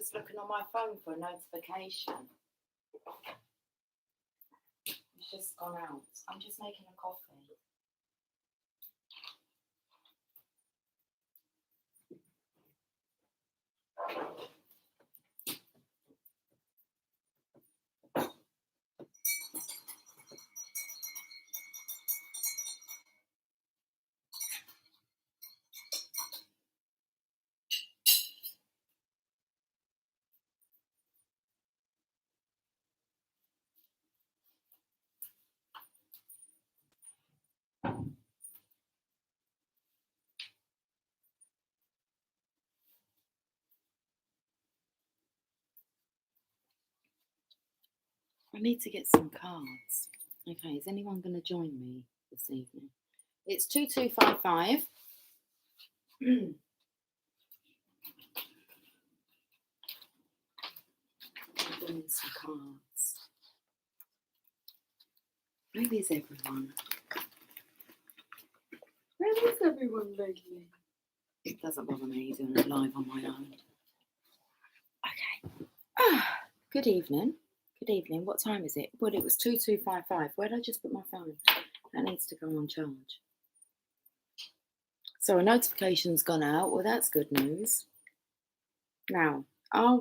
just looking on my phone for a notification. It's just gone out. I'm just making a coffee. I need to get some cards. Okay, is anyone going to join me this evening? It's 2255. I'm doing some cards. Where is everyone? Where is everyone lately? It doesn't bother me doing it live on my own. Okay. Good evening. Good evening. What time is it? Well, it was 2255. Where did I just put my phone? That needs to go on charge. So a notification's gone out. Well, that's good news. Now, shall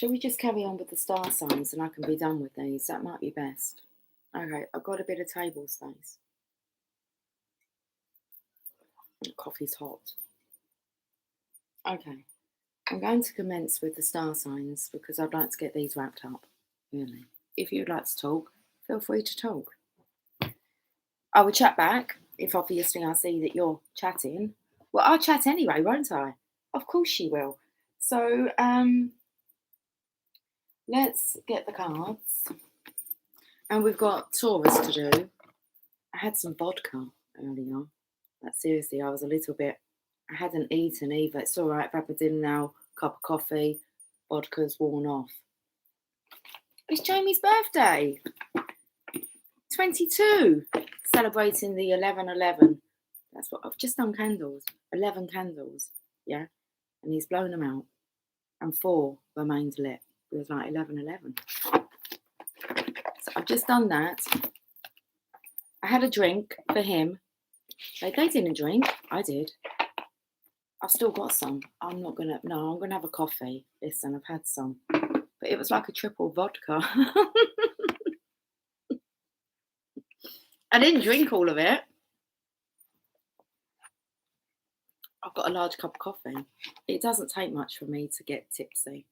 we just carry on with the star signs and I can be done with these? That might be best. Okay, I've got a bit of table space. The coffee's hot. Okay, I'm going to commence with the star signs because I'd like to get these wrapped up, really. If you'd like to talk, feel free to talk. I will chat back if obviously I see that you're chatting. Well, I'll chat anyway, won't I? Of course she will. So, let's get the cards. And we've got Taurus to do. I had some vodka earlier. Like, seriously, I was a little bit... I hadn't eaten either. It's all right. I've had my dinner now, cup of coffee, vodka's worn off. It's Jamie's birthday. 22. Celebrating the 11/11. That's what I've just done. Candles. 11 candles. Yeah. And he's blown them out. And 4 remained lit. It was like 11/11. So I've just done that. I had a drink for him. They didn't drink. I did. I've still got some. I'm going to have a coffee. Listen, I've had some. But it was like a triple vodka. I didn't drink all of it. I've got a large cup of coffee. It doesn't take much for me to get tipsy.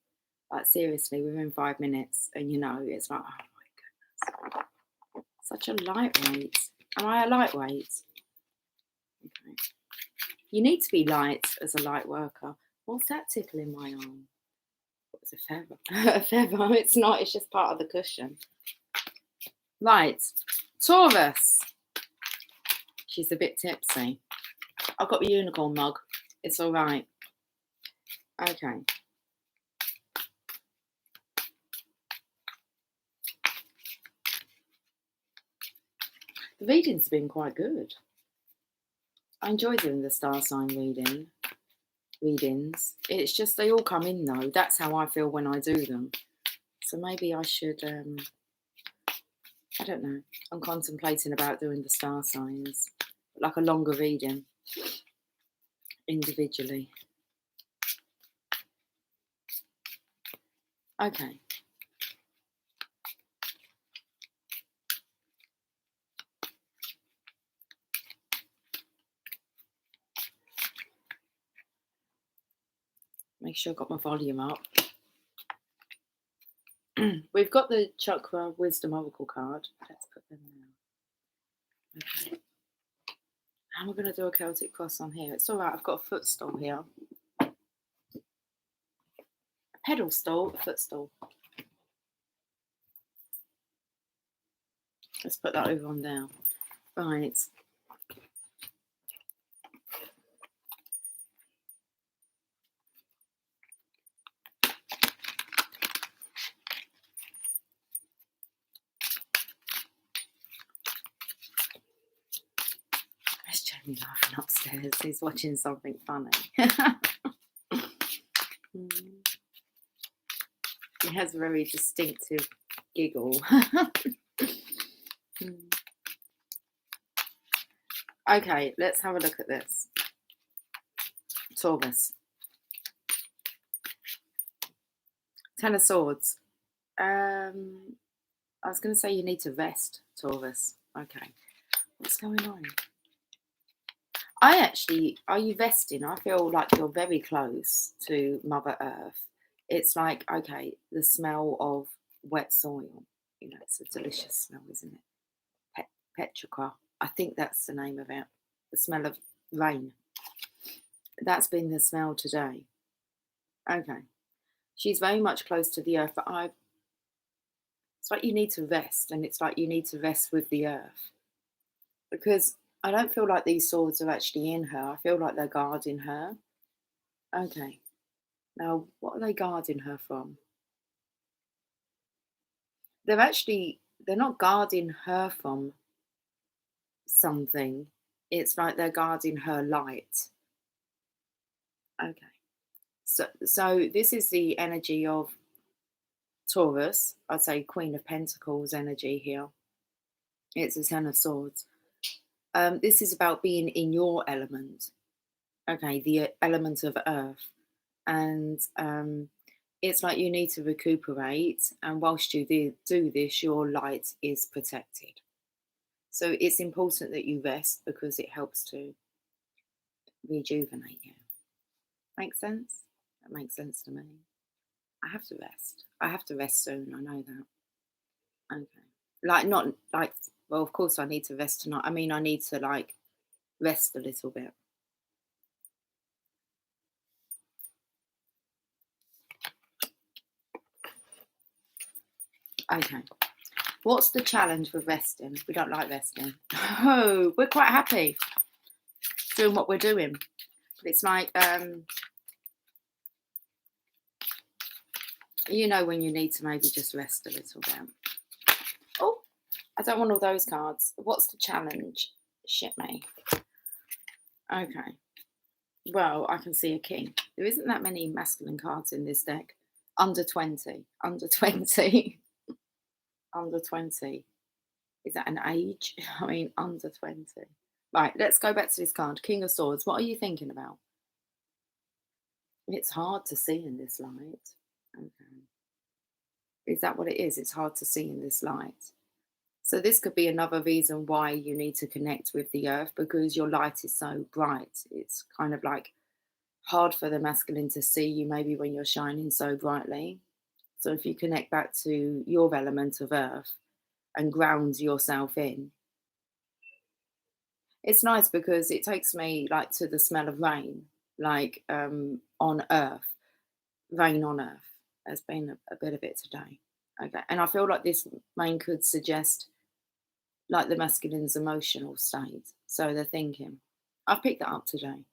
Like, seriously, within 5 minutes. And, it's like, oh, my goodness. Such a lightweight. Am I a lightweight? Okay. You need to be light as a light worker. What's that tickling my arm? It's a feather. A feather. It's not. It's just part of the cushion. Right. Taurus. She's a bit tipsy. I've got the unicorn mug. It's all right. Okay. The readings have been quite good. I enjoy doing the star sign readings. It's just they all come in though. That's how I feel when I do them. So maybe I should, I don't know. I'm contemplating about doing the star signs, like a longer reading individually. Okay. Make sure I've got my volume up. We've got the Chakra Wisdom Oracle card. Let's put them now. Okay. And we're going to do a Celtic cross on here. It's all right. I've got a footstool here. A pedal stool, a footstool. Let's put that over on now. Right. There's Jamie laughing upstairs. He's watching something funny. has a very distinctive giggle. Okay, let's have a look at this. Taurus. Ten of Swords. I was going to say you need to rest, Taurus. Okay. What's going on? Are you resting? I feel like you're very close to Mother Earth. It's like, okay, the smell of wet soil. You know, it's a delicious smell, isn't it? Petrichor. I think that's the name of it. The smell of rain. That's been the smell today. Okay. She's very much close to the earth, but it's like you need to rest, and it's like you need to rest with the earth. Because I don't feel like these swords are actually in her. I feel like they're guarding her. Okay. Now, what are they guarding her from? They're not guarding her from something. It's like they're guarding her light. Okay. So this is the energy of Taurus. I'd say Queen of Pentacles energy here. It's a Ten of Swords. This is about being in your element. Okay, the element of earth. And it's like you need to recuperate. And whilst you do this, your light is protected. So it's important that you rest because it helps to rejuvenate you. Makes sense? That makes sense to me. I have to rest. I have to rest soon. I know that. Okay. Not like, well, of course I need to rest tonight. I mean, I need to like rest a little bit. Okay. What's the challenge with resting? We don't like resting. Oh, we're quite happy doing what we're doing. But it's like, you know, when you need to maybe just rest a little bit. Oh, I don't want all those cards. What's the challenge? Shit me. Okay. Well, I can see a king. There isn't that many masculine cards in this deck. Under 20. Under 20. Under 20. Is that an age? I mean, under 20. Right, let's go back to this card. King of Swords. What are you thinking about? It's hard to see in this light. Okay. Is that what it is? It's hard to see in this light. So this could be another reason why you need to connect with the earth, because your light is so bright. It's kind of like hard for the masculine to see you maybe when you're shining so brightly. So if you connect back to your element of earth and ground yourself in, it's nice because it takes me like to the smell of rain, like on earth, rain on earth. There's been a bit of it today. Okay. And I feel like this rain could suggest like the masculine's emotional state. So they're thinking. I've picked that up today.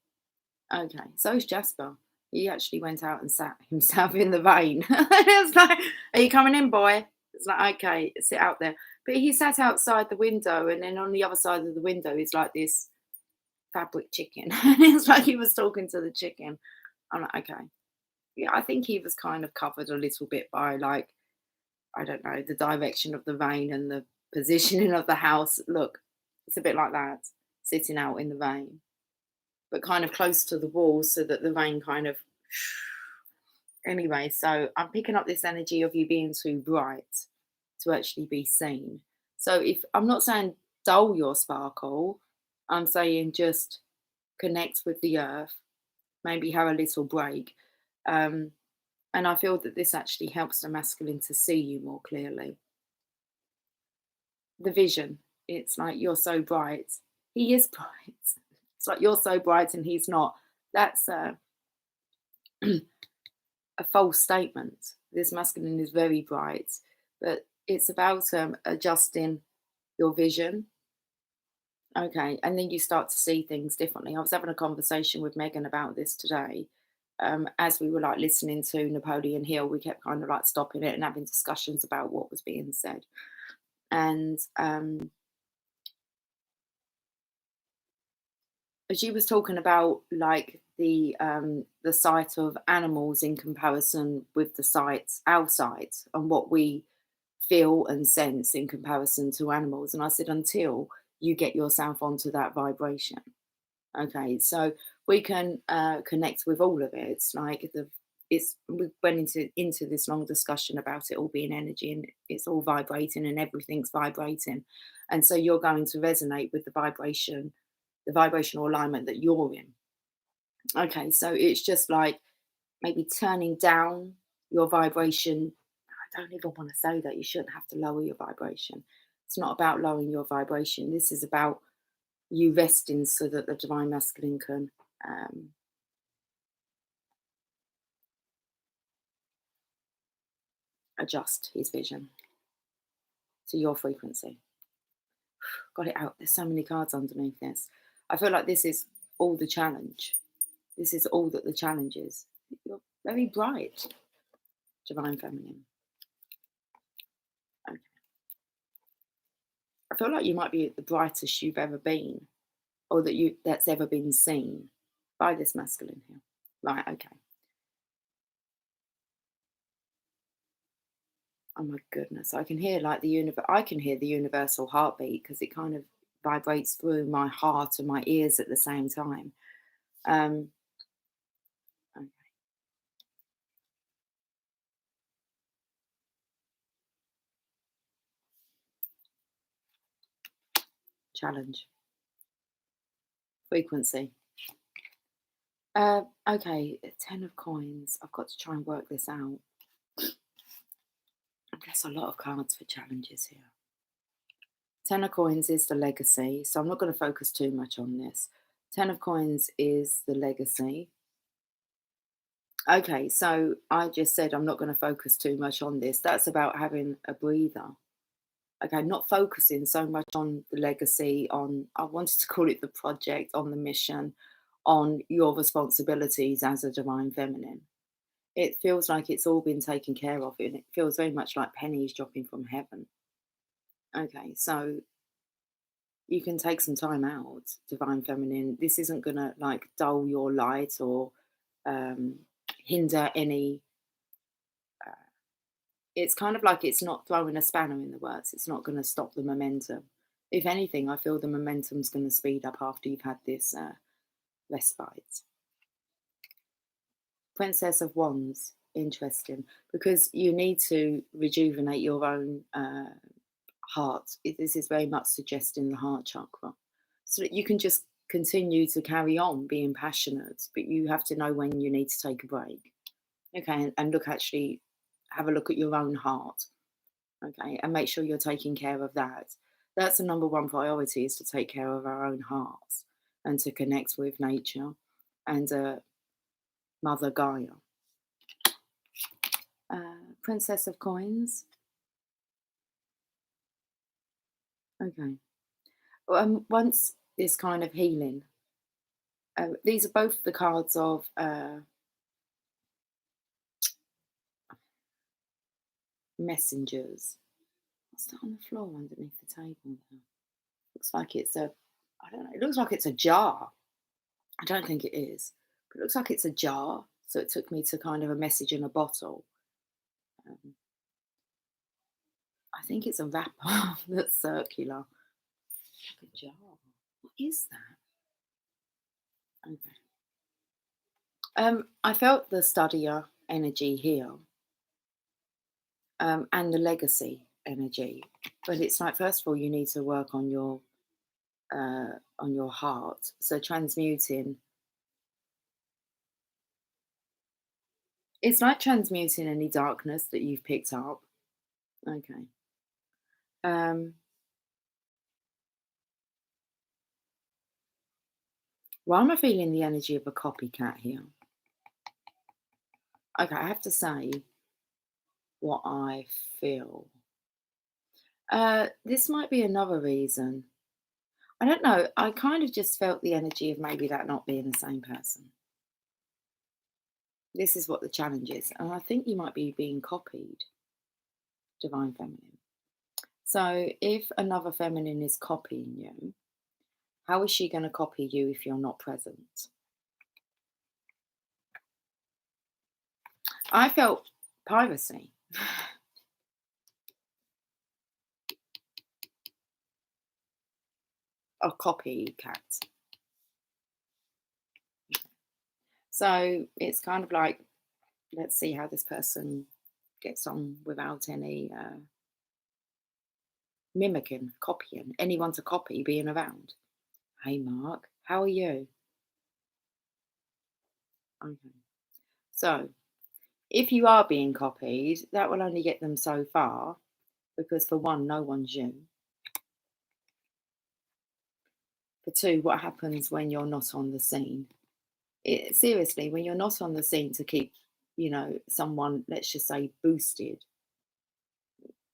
Okay. So is Jasper. He actually went out and sat himself in the rain. It's like, are you coming in, boy? It's like, okay, sit out there. But he sat outside the window, and then on the other side of the window is like this fabric chicken. And it's like he was talking to the chicken. I'm like, okay. Yeah, I think he was kind of covered a little bit by like, I don't know, the direction of the rain and the positioning of the house. Look, it's a bit like that, sitting out in the rain, but kind of close to the wall so that the rain kind of. Anyway, so I'm picking up this energy of you being too bright to actually be seen. So if I'm not saying dull your sparkle, I'm saying just connect with the earth, maybe have a little break. And I feel that this actually helps the masculine to see you more clearly. The vision, it's like you're so bright. He is bright. It's like you're so bright and he's not. That's a false statement. This masculine is very bright, but it's about adjusting your vision. Okay, and then you start to see things differently. I was having a conversation with Megan about this today. As we were like listening to Napoleon Hill, we kept kind of like stopping it and having discussions about what was being said. And she was talking about like the sight of animals in comparison with the sights our sight and what we feel and sense in comparison to animals. And I said, until you get yourself onto that vibration. Okay, so we can connect with all of it. It's like we went into this long discussion about it all being energy and it's all vibrating and everything's vibrating. And so you're going to resonate with the vibrational alignment that you're in. Okay, so it's just like maybe turning down your vibration. I don't even want to say that. You shouldn't have to lower your vibration. It's not about lowering your vibration. This is about you resting so that the divine masculine can um, adjust his vision to your frequency. Got it out. There's so many cards underneath this. I feel like this is all the challenge. This is all that the challenge is. You're very bright, divine feminine. Okay. I feel like you might be the brightest you've ever been, or that's ever been seen by this masculine here. Right, okay. Oh my goodness. I can hear like I can hear the universal heartbeat because it kind of vibrates through my heart and my ears at the same time. Um okay. Challenge. Frequency. Okay, 10 of coins. I've got to try and work this out. There's a lot of cards for challenges here. 10 of coins is the legacy, so I'm not going to focus too much on this. 10 of coins is the legacy. Okay, so I just said I'm not going to focus too much on this. That's about having a breather. Okay, not focusing so much on the legacy, I wanted to call it the project, on the mission, on your responsibilities as a divine feminine. It feels like it's all been taken care of, and it feels very much like pennies dropping from heaven. Okay, so you can take some time out, divine feminine. This isn't gonna like dull your light or um, hinder any. Uh, it's kind of like it's not throwing a spanner in the works. It's not going to stop the momentum. If anything, I feel the momentum's going to speed up after you've had this respite. Princess of Wands, interesting, because you need to rejuvenate your own heart. This is very much suggesting the heart chakra, so that you can just continue to carry on being passionate, but you have to know when you need to take a break. Okay, and have a look at your own heart. Okay, and make sure you're taking care of that. That's the number one priority, is to take care of our own hearts and to connect with nature and Mother Gaia. Princess of Coins. Okay. Once this kind of healing, these are both the cards of messengers. What's that on the floor underneath the table there? Looks like it's I don't know, it looks like it's a jar. I don't think it is, but it looks like it's a jar. So it took me to kind of a message in a bottle. Um, I think it's a wrapper that's circular. Like a jar. What is that? Okay. I felt the studier energy here, and the legacy energy, but it's like, first of all, you need to work on your heart. So transmuting, it's like transmuting any darkness that you've picked up. Okay. Um, why am I feeling the energy of a copycat here? Okay, I have to say what I feel. This might be another reason. I don't know. I kind of just felt the energy of maybe that not being the same person. This is what the challenge is. And I think you might be being copied, divine feminine. So if another feminine is copying you, how is she going to copy you if you're not present? I felt piracy. A copycat. So it's kind of like, let's see how this person gets on without any mimicking, copying, anyone to copy being around. Hey, Mark, how are you? Okay. So if you are being copied, that will only get them so far because, for one, no one's you. For two, what happens when you're not on the scene? Seriously, when you're not on the scene to keep, someone, let's just say, boosted,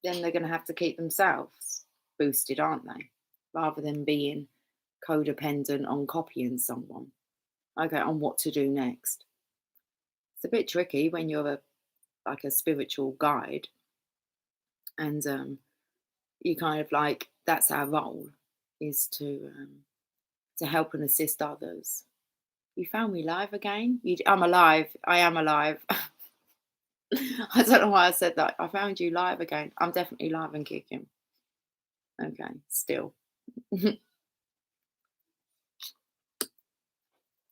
then they're going to have to keep themselves boosted, aren't they? Rather than being codependent on copying someone. Okay, on what to do next. It's a bit tricky when you're like a spiritual guide, and you kind of like, that's our role, is to help and assist others. You found me live again. I'm alive. I am alive. I don't know why I said that. I found you live again. I'm definitely live and kicking. Okay, still.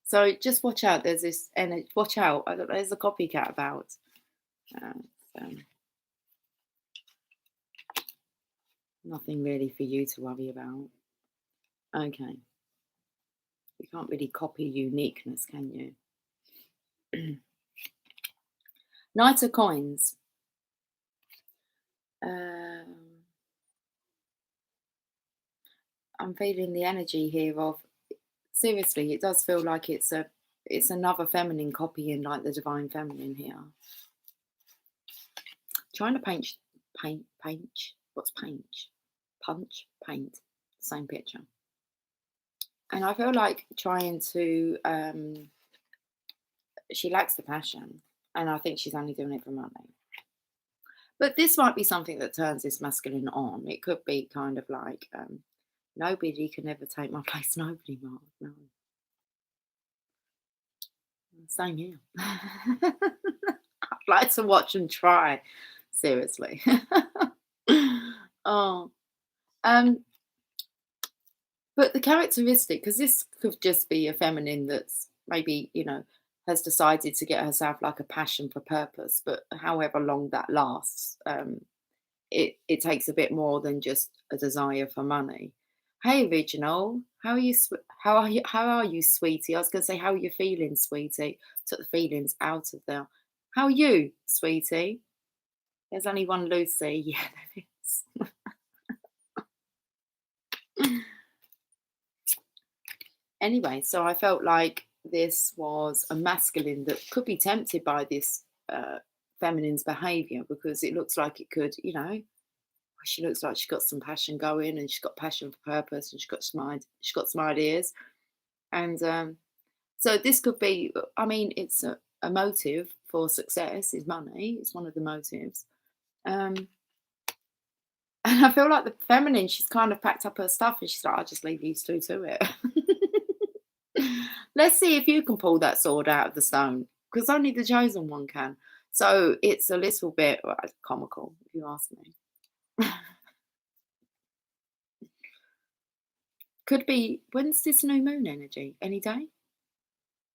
So just watch out. There's this, and watch out. There's a copycat about. So nothing really for you to worry about. Okay. You can't really copy uniqueness, can you? Knight of Coins. I'm feeling the energy here of, seriously, it does feel like it's another feminine copying like the divine feminine here. Trying to paint. What's paint? Paint. Same picture. And I feel like trying to. She lacks the passion, and I think she's only doing it for money. But this might be something that turns this masculine on. It could be kind of like, nobody can ever take my place. Nobody, Mark. No. Same here. I'd like to watch them try. Seriously. Oh. But the characteristic, because this could just be a feminine that's maybe, has decided to get herself like a passion for purpose, but however long that lasts, it takes a bit more than just a desire for money. Hey, Original, how are you? How are you, sweetie? I was going to say, how are you feeling, sweetie? Took the feelings out of there. How are you, sweetie? There's only one Lucy. Yeah, there is. Anyway, so I felt like this was a masculine that could be tempted by this feminine's behaviour, because it looks like it could, she looks like she's got some passion going, and she's got passion for purpose, and she's got some ideas. And so this could be, I mean, it's a motive for success is money. It's one of the motives. And I feel like the feminine, she's kind of packed up her stuff and she's like, I'll just leave these two to it. Let's see if you can pull that sword out of the stone, because only the chosen one can. So it's a little bit comical, if you ask me. Could be, when's this new moon energy? Any day?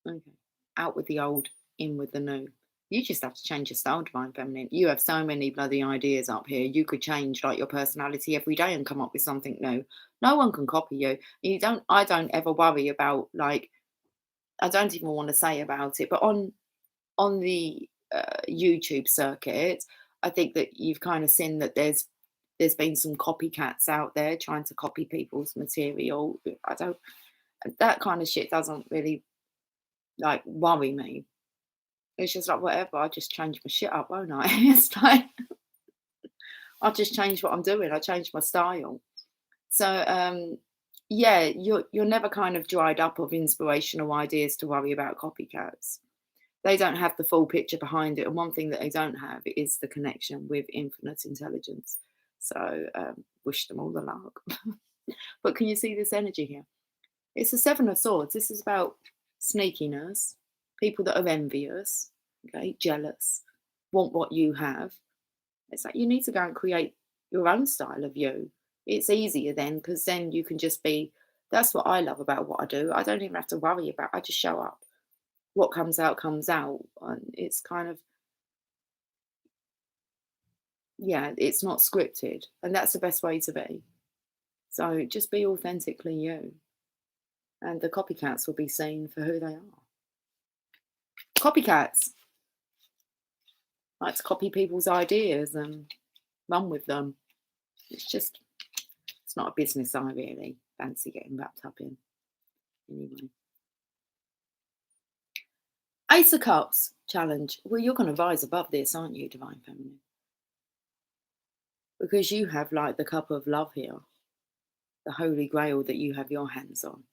Okay. Out with the old, in with the new. You just have to change your style, divine feminine. You have so many bloody ideas up here. You could change like your personality every day and come up with something new. No one can copy you. I don't ever worry about, like, I don't even want to say about it, but on the YouTube circuit, I think that you've kind of seen that there's been some copycats out there trying to copy people's material. That kind of shit doesn't really like worry me. It's just like, whatever, I'll just change my shit up, won't I? It's like, I'll just change what I'm doing. I change my style. So yeah, you're never kind of dried up of inspirational ideas to worry about copycats. They don't have the full picture behind it. And one thing that they don't have is the connection with infinite intelligence. So wish them all the luck. But can you see this energy here? It's the Seven of Swords. This is about sneakiness, people that are envious, okay, jealous, want what you have. It's like you need to go and create your own style of you. It's easier then because then you can just be. That's what I love about what I do. I don't even have to worry about. I just show up. What comes out comes out, and it's kind of, yeah. It's not scripted, and that's the best way to be. So just be authentically you, and the copycats will be seen for who they are. Copycats like to copy people's ideas and run with them. It's not a business I really fancy getting wrapped up in. Anyway. Ace of Cups challenge. Well, you're going to rise above this, aren't you, Divine Feminine? Because you have like the cup of love here, the holy grail that you have your hands on.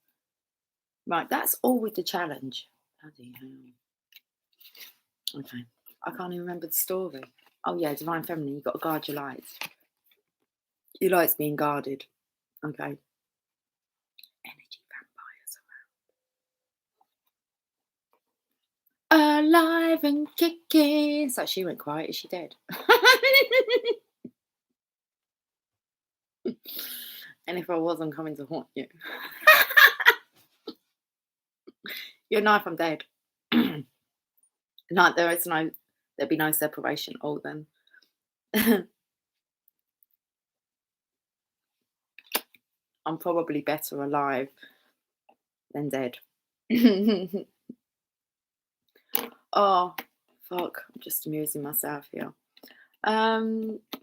Right, that's all with the challenge. Bloody hell. Okay, I can't even remember the story. Oh yeah, Divine Feminine, you've got to guard your lights. Your lights being guarded. Okay. Energy vampires around. Alive and kicking. So she went quiet. Is she dead? And if I was, I'm coming to haunt you. Your knife, I'm dead. No, there'd be no separation. Oh, then. I'm probably better alive than dead. Oh, fuck. I'm just amusing myself here.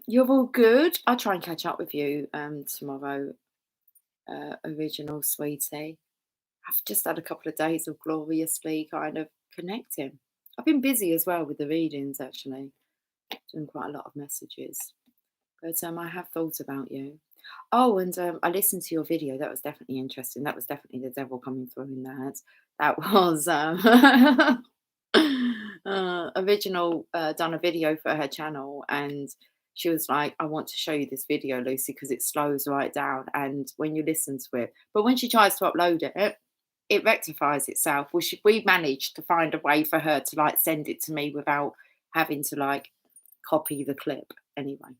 You're all good. I'll try and catch up with you tomorrow, original sweetie. I've just had a couple of days of gloriously kind of connecting. I've been busy as well with the readings, actually, doing quite a lot of messages. But I have thought about you. Oh, and I listened to your video. That was definitely interesting. That was definitely the devil coming through in that. That was original done a video for her channel, and she was like, I want to show you this video, Lucy, because it slows right down. And when you listen to it, but when she tries to upload it, it rectifies itself. We managed to find a way for her to like send it to me without having to like copy the clip anyway.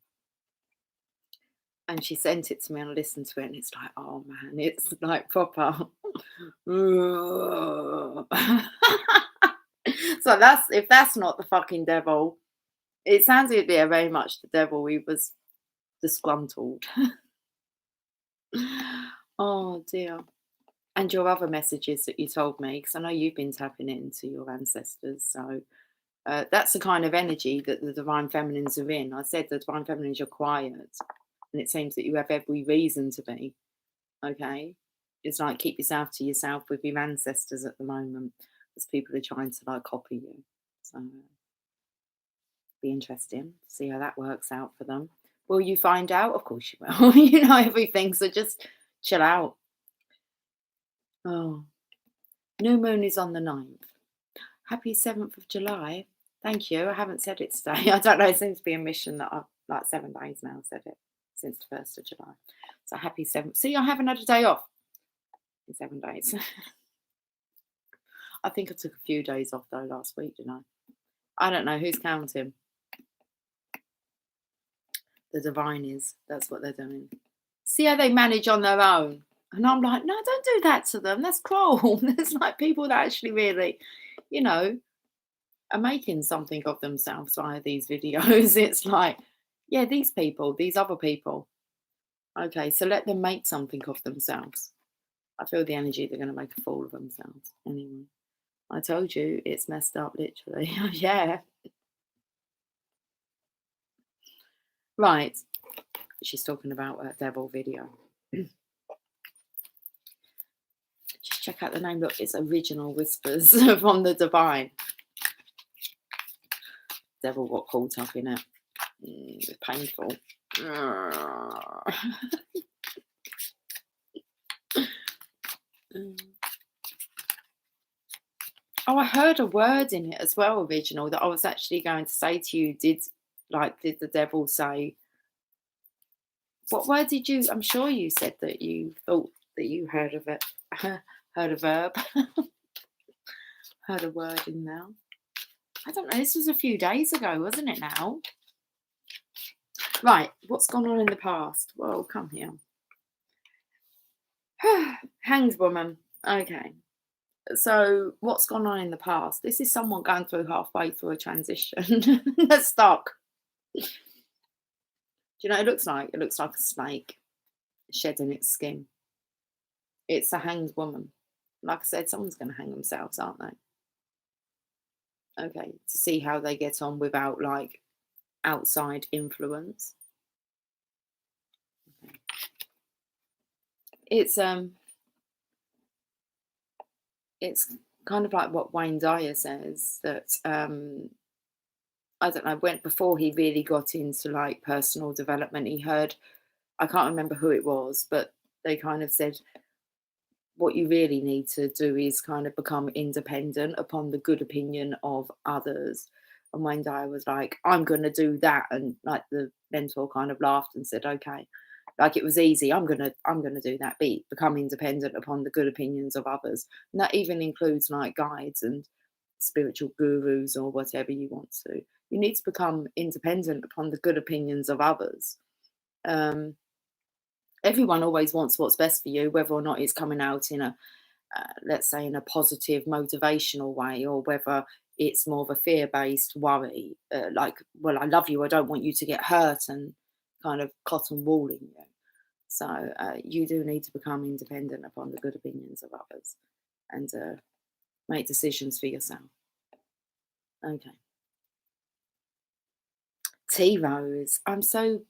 And she sent it to me and I listened to it and it's like, oh man, it's like proper. So if that's not the fucking devil, it sounds like yeah, very much the devil. He was disgruntled. Oh dear. And your other messages that you told me, because I know you've been tapping into your ancestors. So that's the kind of energy that the Divine Feminines are in. I said the Divine Feminines are quiet. And it seems that you have every reason to be. Okay. It's like keep yourself to yourself with your ancestors at the moment, as people are trying to like copy you. So be interesting to see how that works out for them. Will you find out? Of course you will. You know everything, so just chill out. Oh, new moon is on the 9th. Happy 7th of July. Thank you. I haven't said it today. I don't know. It seems to be a mission that I've like 7 days now said it since the 1st of July. So happy 7th. See, I haven't had a day off in 7 days. I think I took a few days off though last week, didn't I? I don't know who's counting. The divine is. That's what they're doing. See how they manage on their own. And I'm like, no, don't do that to them. That's cruel. There's like people that actually really, you know, are making something of themselves via these videos. It's like, yeah, these people, these other people. Okay, so let them make something of themselves. I feel the energy they're going to make a fool of themselves. Anyway, I told you it's messed up, literally. Yeah. Right. She's talking about a devil video. Just check out the name. Look, it's Original Whispers from the Divine. Devil got caught up in it. It's painful. Oh, I heard a word in it as well, Original, that I was actually going to say to you. Did the devil say? What word did you? I'm sure you said that you thought that you heard of it. Heard a verb. Heard a word in there. I don't know, this was a few days ago, wasn't it now? Right, what's gone on in the past? Well, come here. Hanged woman. Okay. So what's gone on in the past? This is someone going through halfway through a transition. They're stuck. Do you know what it looks like? It looks like a snake shedding its skin. It's a hanged woman. Like I said, someone's going to hang themselves, aren't they? Okay, to see how they get on without like outside influence. Okay. It's kind of like what Wayne Dyer says, that I don't know, when before he really got into like personal development, he heard, I can't remember who it was, but they kind of said what you really need to do is kind of become independent upon the good opinion of others. And Wayne Dyer was like, I'm going to do that. And like the mentor kind of laughed and said, okay, like it was easy. I'm going to do that beat, become independent upon the good opinions of others. And that even includes like guides and spiritual gurus or whatever you want to. You need to become independent upon the good opinions of others. Um, Everyone always wants what's best for you, whether or not it's coming out in a, let's say, in a positive, motivational way, or whether it's more of a fear-based worry, like, well, I love you, I don't want you to get hurt, and kind of cotton wooling you. So you do need to become independent upon the good opinions of others and make decisions for yourself. Okay. Tea Rose, I'm so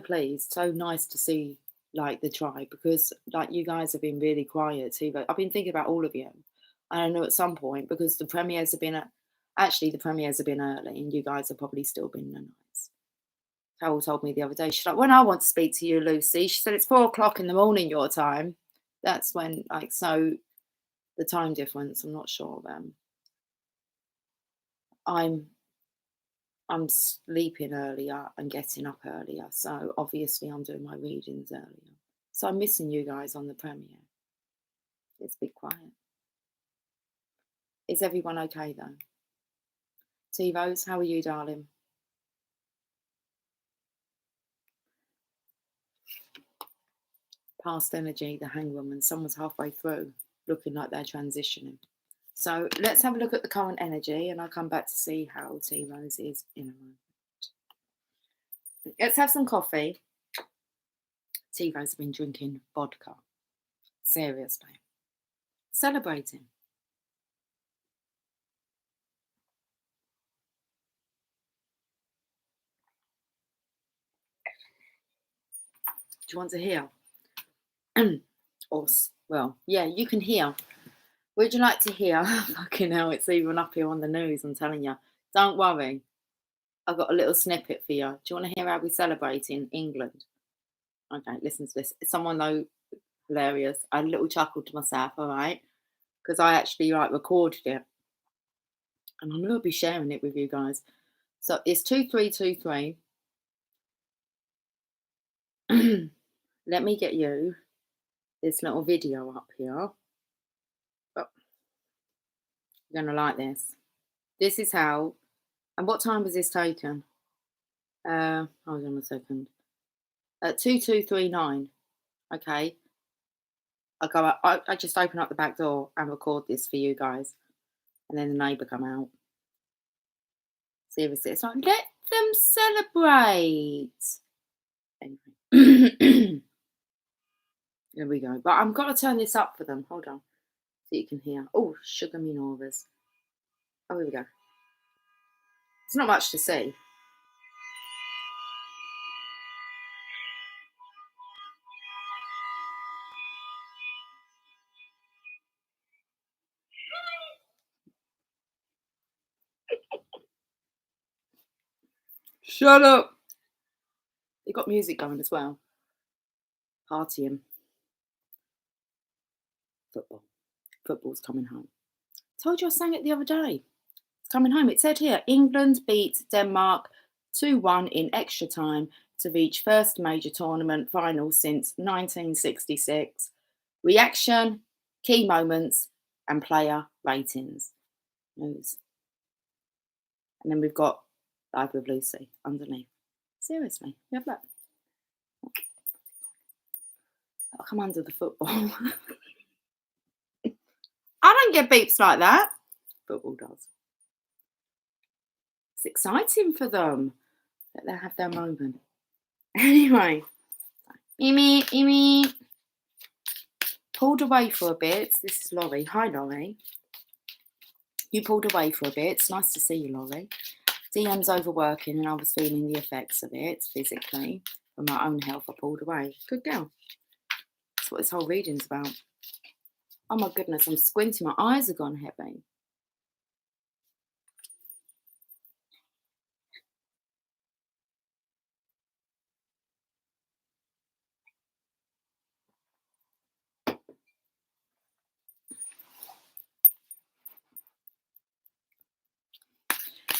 pleased, so nice to see like the tribe, because like you guys have been really quiet. Tea Rose, I've been thinking about all of you. And I know at some point, because the premieres have been actually the premieres have been early, and you guys have probably still been the nights. Carol told me the other day, she's like, when I want to speak to you, Lucy, she said it's 4 o'clock in the morning your time. That's when, like, so the time difference, I'm not sure then. I'm sleeping earlier and getting up earlier, so obviously I'm doing my readings earlier. So I'm missing you guys on the premiere. It's a bit quiet. Is everyone okay though? T Rose, how are you, darling? Past energy, the hangwoman, someone's halfway through, looking like they're transitioning. So let's have a look at the current energy, and I'll come back to see how T Rose is in a moment. Let's have some coffee. T Rose has been drinking vodka. Seriously. Celebrating. Do you want to hear? Or, well, yeah, you can hear. Would you like to hear? Fucking hell, it's even up here on the news, I'm telling you. Don't worry. I've got a little snippet for you. Do you want to hear how we celebrate in England? Okay, listen to this. Someone though, hilarious. I had a little chuckle to myself, all right? Because I actually like recorded it. And I'm going to be sharing it with you guys. So it's 2323. Let me get you this little video up here. Oh, you're going to like this. This is how, and what time was this taken? Hold on a second. 2239. Okay. I just open up the back door and record this for you guys. And then the neighbour come out. Seriously, it's like, let them celebrate. Anyway. There we go. But I've got to turn this up for them. Hold on. So you can hear. Oh, sugar me Norvers. Oh, here we go. It's not much to see. Shut up. They got music going as well. Partying. Football. Football's coming home. Told you I sang it the other day. It's coming home. It said here, England beat Denmark 2-1 in extra time to reach first major tournament final since 1966. Reaction, key moments, and player ratings. News. And then we've got Live with Lucy underneath. Seriously, you have that. I'll come under the football. I don't get beeps like that. Football does. It's exciting for them that they have their moment. Anyway, Amy, pulled away for a bit. This is Laurie. Hi, Laurie. You pulled away for a bit. It's nice to see you, Laurie. DM's overworking and I was feeling the effects of it physically. For my own health, I pulled away. Good girl. That's what this whole reading's about. Oh my goodness, I'm squinting. My eyes have gone heavy.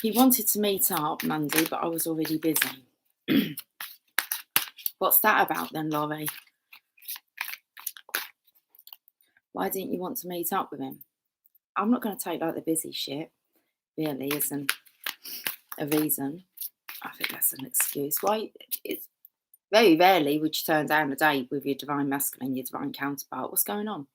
He wanted to meet up Monday, but I was already busy. What's that about then, Laurie? Why didn't you want to meet up with him? I'm not going to take like the busy shit. Really isn't a reason. I think that's an excuse. Why? It's very rarely would you turn down a date with your divine masculine, your divine counterpart. What's going on?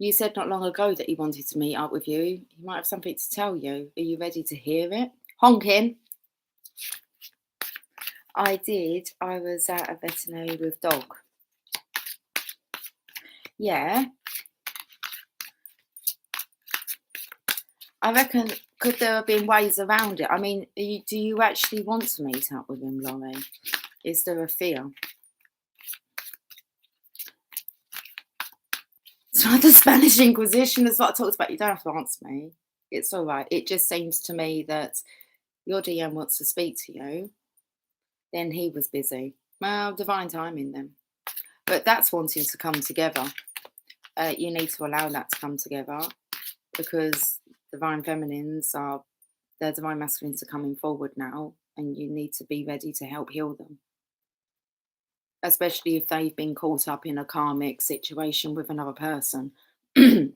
You said not long ago that he wanted to meet up with you. He might have something to tell you. Are you ready to hear it? Honking. I did. I was at a veterinary with dog. Yeah. I reckon, could there have been ways around it? I mean, do you actually want to meet up with him, Laurie? Is there a fear? It's like the Spanish Inquisition is what I talked about. You don't have to answer me. It's all right. It just seems to me that your DM wants to speak to you. Then he was busy. Well, divine timing then. But that's wanting to come together. You need to allow that to come together because divine feminines are, their divine masculines are coming forward now and you need to be ready to help heal them. Especially if they've been caught up in a karmic situation with another person. They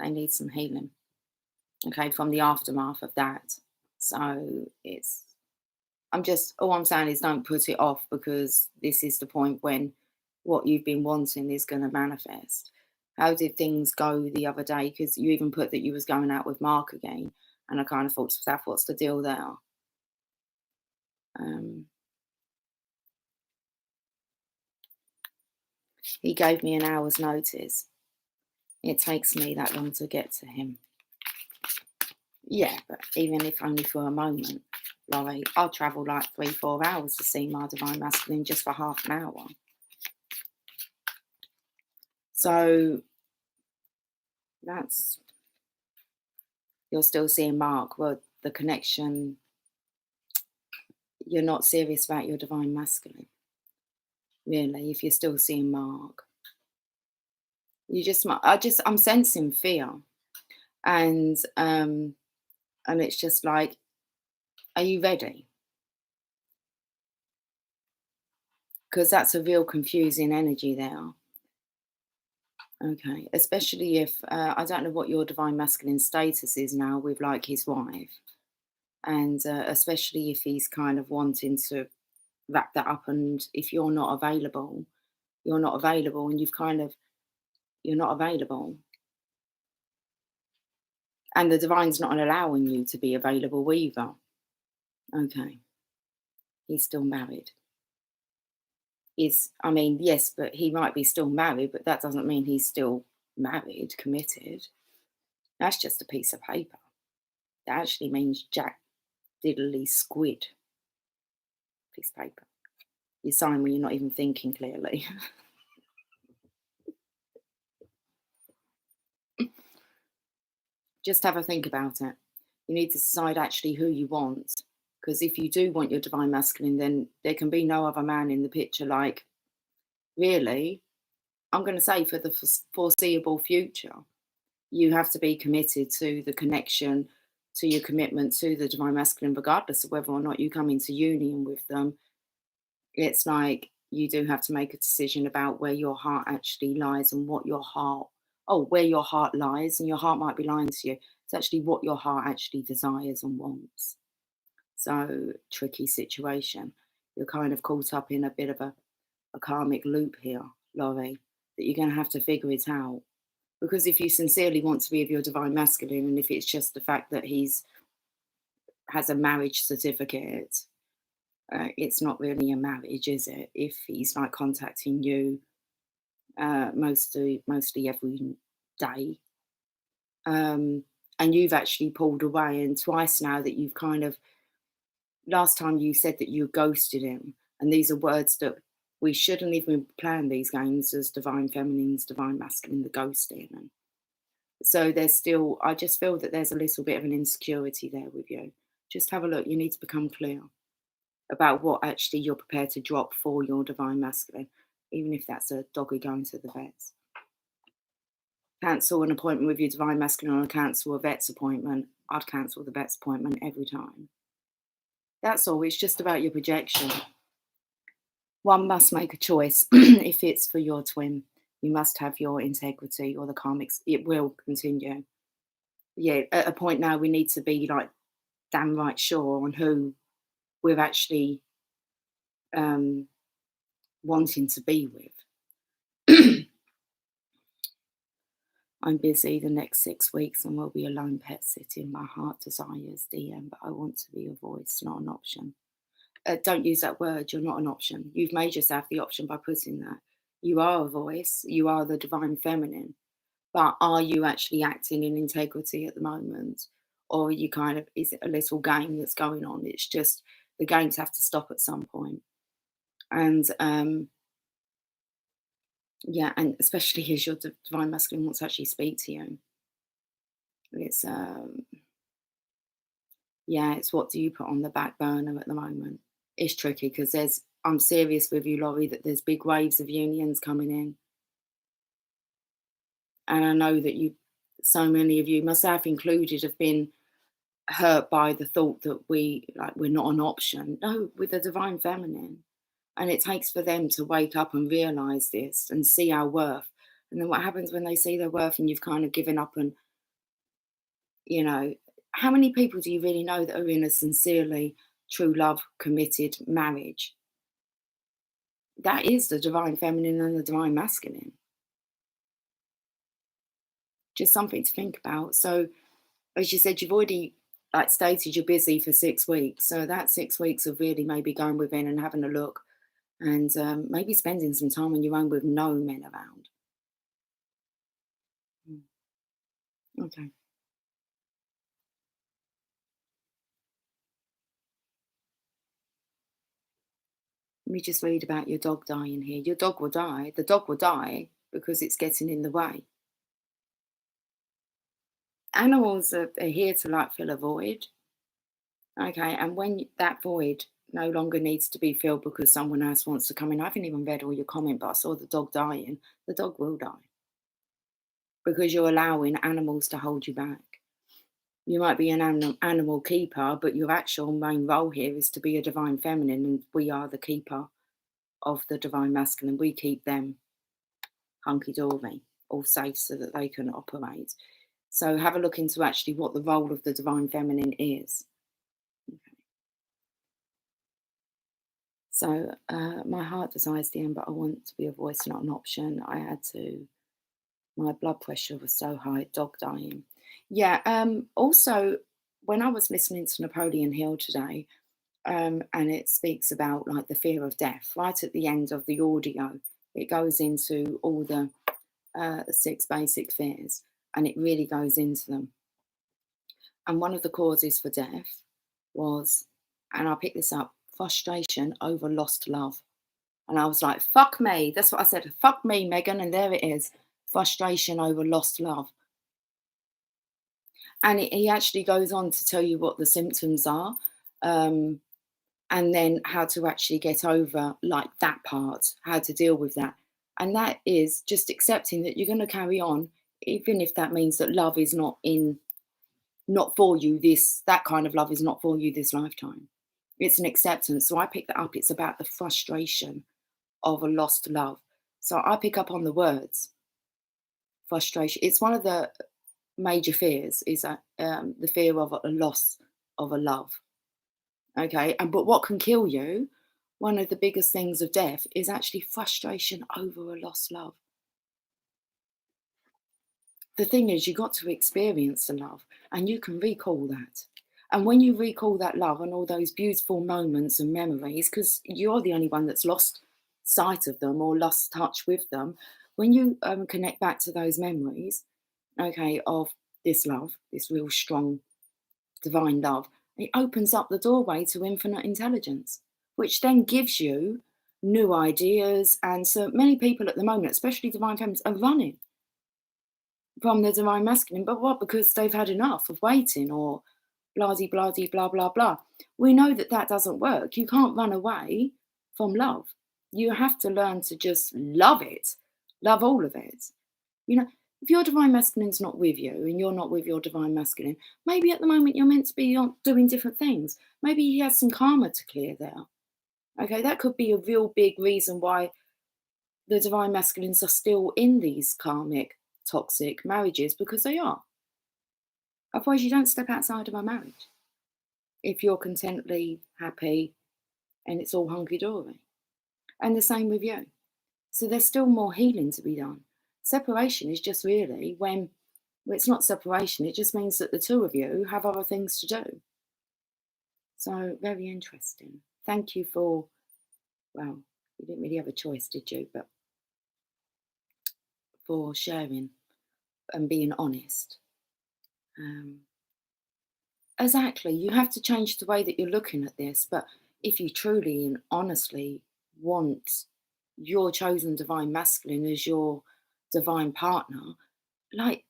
need some healing, okay, from the aftermath of that. So all I'm saying is don't put it off because this is the point when what you've been wanting is going to manifest. How did things go the other day? Because you even put that you was going out with Mark again. And I kind of thought, Steph, what's the deal there? He gave me an hour's notice. It takes me that long to get to him. Yeah, but even if only for a moment, Laurie, I'll travel like 3-4 hours to see my divine masculine just for half an hour. So you're still seeing Mark. Well, the connection, you're not serious about your divine masculine. Really, if you're still seeing Mark. I'm sensing fear. And it's just like, are you ready? Because that's a real confusing energy there. Okay, especially if, I don't know what your divine masculine status is now with like his wife. And especially if he's kind of wanting to wrap that up and if you're not available and you're not available. And the divine's not allowing you to be available either. Okay. He's still married. Yes, but he might be still married, but that doesn't mean he's still married, committed. That's just a piece of paper. That actually means Jack Diddley Squid. Piece of paper. You sign when you're not even thinking clearly. Just have a think about it. You need to decide actually who you want. Because if you do want your divine masculine, then there can be no other man in the picture. Like, really, I'm going to say for the foreseeable future, you have to be committed to the connection, to your commitment to the divine masculine, regardless of whether or not you come into union with them. It's like you do have to make a decision about where your heart actually lies and what your heart, oh, where your heart lies, and your heart might be lying to you. It's actually what your heart actually desires and wants. So, tricky situation. You're kind of caught up in a bit of a karmic loop here, Laurie, that you're going to have to figure it out. Because if you sincerely want to be of your divine masculine, and if it's just the fact that he's has a marriage certificate, it's not really a marriage, is it? If he's like contacting you mostly every day, and you've actually pulled away, and twice now that you've kind of, last time you said that you ghosted him, and these are words that we shouldn't even plan these games as divine feminines, divine masculine, the ghosting. And so there's still, I just feel that there's a little bit of an insecurity there with you. Just have a look. You need to become clear about what actually you're prepared to drop for your divine masculine, even if that's a doggy going to the vets. Cancel an appointment with your divine masculine or cancel a vet's appointment. I'd cancel the vet's appointment every time. That's all. It's just about your projection. One must make a choice. If it's for your twin, you must have your integrity, or the karmics. It will continue. Yeah, at a point now, we need to be like damn right sure on who we're actually wanting to be with. I'm busy the next 6 weeks and will be alone pet sitting. My heart desires DM, but I want to be a voice, not an option. Don't use that word. You're not an option. You've made yourself the option by putting that. You are a voice. You are the divine feminine. But are you actually acting in integrity at the moment? Or are you kind of, is it a little game that's going on? It's just the games have to stop at some point. And yeah, and especially as your divine masculine wants to actually speak to you. It's yeah, it's what do you put on the back burner at the moment? It's tricky because I'm serious with you, Laurie, that there's big waves of unions coming in. And I know that so many of you, myself included, have been hurt by the thought that we're not an option. No, we're the divine feminine. And it takes for them to wake up and realize this and see our worth. And then what happens when they see their worth and you've kind of given up? And, how many people do you really know that are in a sincerely true love, committed marriage? That is the divine feminine and the divine masculine. Just something to think about. So, as you said, you've already stated you're busy for 6 weeks. So that 6 weeks of really maybe going within and having a look, and maybe spending some time on your own with no men around. Okay. Let me just read about your dog dying here. Your dog will die. The dog will die because it's getting in the way. Animals are here to fill a void. Okay. And when that void no longer needs to be filled because someone else wants to come in, I haven't even read all your comment, but I saw the dog dying. The dog will die because you're allowing animals to hold you back. You might be an animal keeper, but your actual main role here is to be a divine feminine, and we are the keeper of the divine masculine. We keep them hunky-dory, all safe so that they can operate. So have a look into actually what the role of the divine feminine is. Okay. So my heart desires the end, but I want to be a voice, not an option. My blood pressure was so high, dog dying. Yeah. Also, when I was listening to Napoleon Hill today, and it speaks about the fear of death, right at the end of the audio, it goes into all the 6 basic fears, and it really goes into them. And one of the causes for death was, and I picked this up, frustration over lost love. And I was like, fuck me. That's what I said. Fuck me, Megan. And there it is. Frustration over lost love. And he actually goes on to tell you what the symptoms are, and then how to actually get over that part, how to deal with that. And that is just accepting that you're going to carry on, even if that means that love is not for you. That kind of love is not for you this lifetime. It's an acceptance. So I picked that up. It's about the frustration of a lost love. So I pick up on the words frustration. It's one of the major fears is that the fear of a loss of a love. Okay, and but what can kill you? One of the biggest things of death is actually frustration over a lost love. The thing is, you got to experience the love and you can recall that. And when you recall that love and all those beautiful moments and memories, because you're the only one that's lost sight of them or lost touch with them, when you connect back to those memories, okay, of this love, this real strong divine love, it opens up the doorway to infinite intelligence, which then gives you new ideas. And so many people at the moment, especially divine feminines, are running from the divine masculine. But what? Because they've had enough of waiting or blasey, blasey, blah, blah, blah. We know that that doesn't work. You can't run away from love. You have to learn to just love it, love all of it. You know, if your divine masculine's not with you and you're not with your divine masculine, maybe at the moment you're meant to be doing different things. Maybe he has some karma to clear there. Okay, that could be a real big reason why the divine masculines are still in these karmic, toxic marriages, because they are. Otherwise, you don't step outside of a marriage if you're contently happy and it's all hunky dory. And the same with you. So there's still more healing to be done. Separation is just really when, well, it's not separation, it just means that the two of you have other things to do. So very interesting. Thank you for, well, you didn't really have a choice, did you? But for sharing and being honest. Exactly. You have to change the way that you're looking at this. But if you truly and honestly want your chosen divine masculine as your divine partner, like,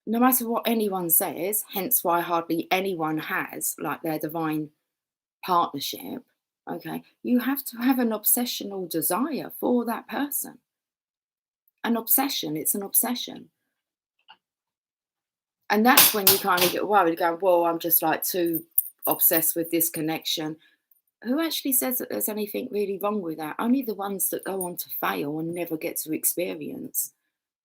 no matter what anyone says, hence why hardly anyone has like their divine partnership, okay, you have to have an obsessional desire for that person. An obsession, it's an obsession. And that's when you kind of get worried, going, well, I'm just like too obsessed with this connection. Who actually says that there's anything really wrong with that? Only the ones that go on to fail and never get to experience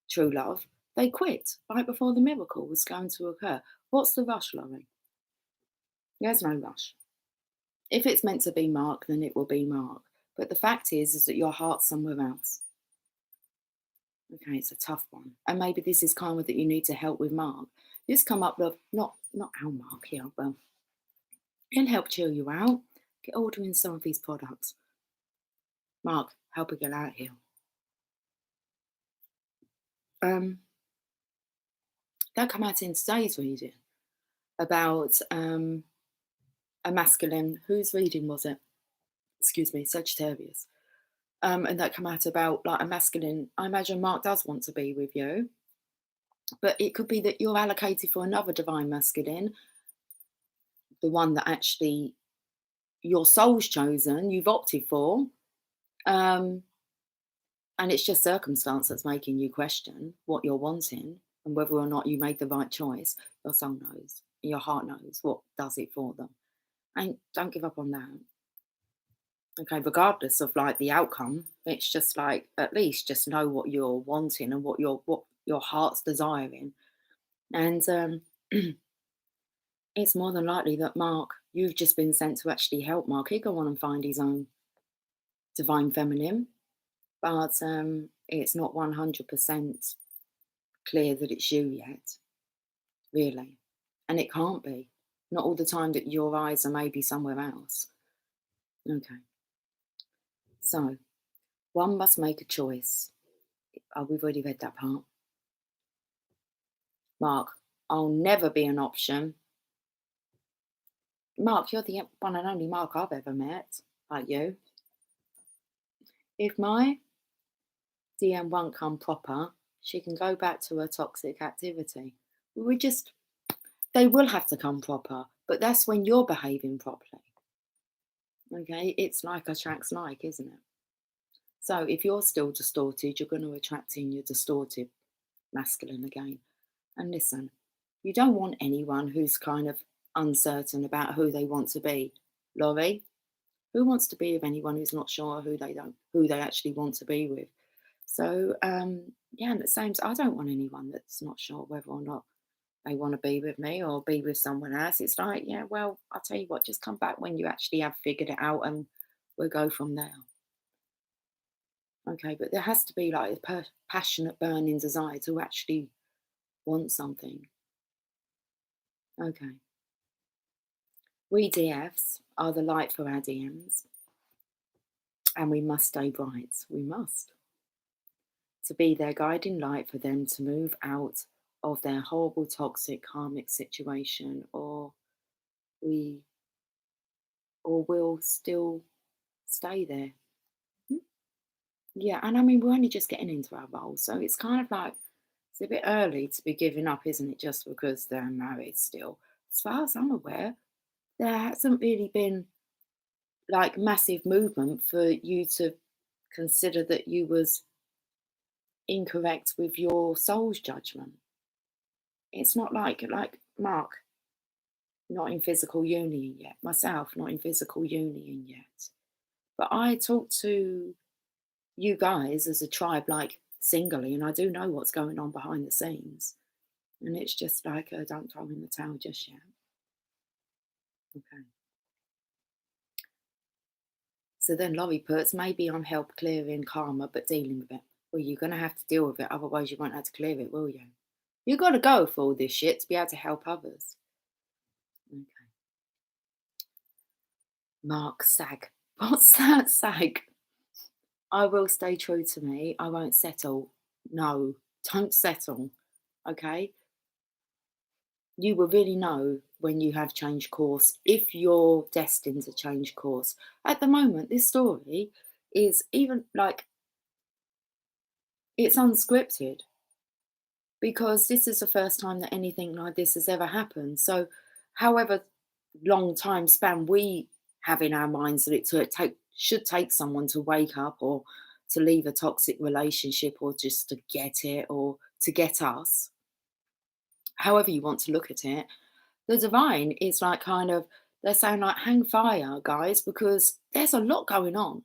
true love, they quit right before the miracle was going to occur. What's the rush, Laurie? There's no rush. If it's meant to be Mark, then it will be Mark. But the fact is that your heart's somewhere else. Okay, it's a tough one. And maybe this is karma that you need to help with Mark. Just come up with, not our Mark here, but he'll help chill you out. Get ordering some of these products. Mark, help her get out here. That come out in today's reading about a masculine. Whose reading was it? Excuse me, Sagittarius. And that come out about like a masculine. I imagine Mark does want to be with you, but it could be that you're allocated for another divine masculine, the one that actually your soul's chosen, you've opted for. And it's just circumstance that's making you question what you're wanting and whether or not you made the right choice. Your soul knows, your heart knows what does it for them. And don't give up on that. Okay, regardless of like the outcome, it's just like at least just know what you're wanting and what your heart's desiring. And it's more than likely that Mark, you've just been sent to actually help Mark. He'll go on and find his own divine feminine, but it's not 100% clear that it's you yet, really. And it can't be. Not all the time that your eyes are maybe somewhere else. Okay. So, one must make a choice. Oh, we've already read that part. Mark, I'll never be an option. Mark, you're the one and only Mark I've ever met, like you. If my DM won't come proper, she can go back to her toxic activity. They will have to come proper, but that's when you're behaving properly. Okay, it's like attracts like, isn't it? So if you're still distorted, you're going to attract in your distorted masculine again. And listen, you don't want anyone who's kind of uncertain about who they want to be. Laurie, Who wants to be with anyone who's not sure who they actually want to be with? So yeah, and the same. I don't want anyone that's not sure whether or not they want to be with me or be with someone else. It's like, yeah, well, I'll tell you what, just come back when you actually have figured it out, and we'll go from there. Okay, but there has to be like a passionate, burning desire to actually want something. Okay. We DFs are the light for our DMs, and we must stay bright. We must. To be their guiding light for them to move out of their horrible, toxic, karmic situation, we or will still stay there. Hmm? Yeah, and I mean, we're only just getting into our roles, so it's kind of like it's a bit early to be giving up, isn't it? Just because they're married still. As far as I'm aware, there hasn't really been like massive movement for you to consider that you was incorrect with your soul's judgment. It's not like Mark, not in physical union yet. Myself, not in physical union yet. But I talk to you guys as a tribe, like singly, and I do know what's going on behind the scenes. And it's just like, don't throw in the towel just yet. Okay. So then Laurie puts, maybe I'm help clearing karma, but dealing with it. Well, you're going to have to deal with it. Otherwise, you won't have to clear it, will you? You got to go for all this shit to be able to help others. Okay. Mark, sag. What's that, sag? I will stay true to me. I won't settle. No, don't settle. Okay. You will really know when you have changed course if you're destined to change course. At the moment, this story is even like it's unscripted because this is the first time that anything like this has ever happened. So, however long time span we have in our minds that should take someone to wake up or to leave a toxic relationship or just to get it or to get us, however you want to look at it, the divine is like kind of they're saying like hang fire, guys, because there's a lot going on.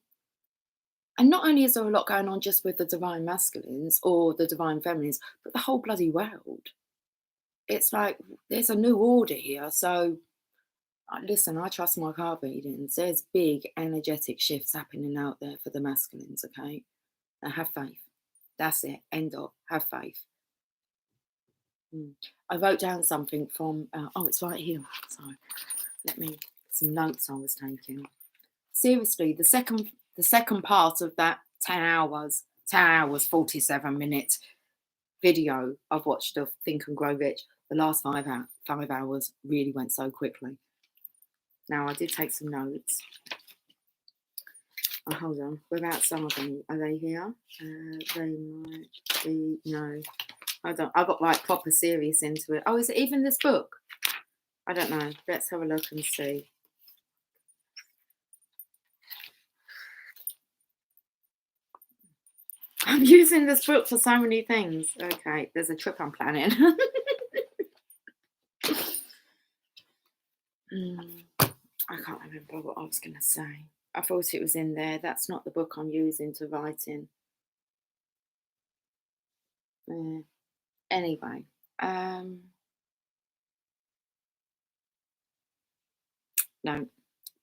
And not only is there a lot going on just with the divine masculines or the divine feminines, but the whole bloody world. It's like there's a new order here. So listen, I trust my card readings. There's big energetic shifts happening out there for the masculines, okay? Now have faith. That's it. End of. Have faith. I wrote down something from, it's right here. Sorry. Some notes I was taking. Seriously, the second part of that 10 hours, 47 minute video I've watched of Think and Grow Rich, the last 5 hours really went so quickly. Now, I did take some notes. Oh, hold on. Without some of them, are they here? They might be. No. Hold on. I got like proper serious into it. Oh, is it even this book? I don't know. Let's have a look and see. I'm using this book for so many things. Okay, there's a trip I'm planning. I can't remember what I was going to say. I thought it was in there. That's not the book I'm using to write in. Anyway, no,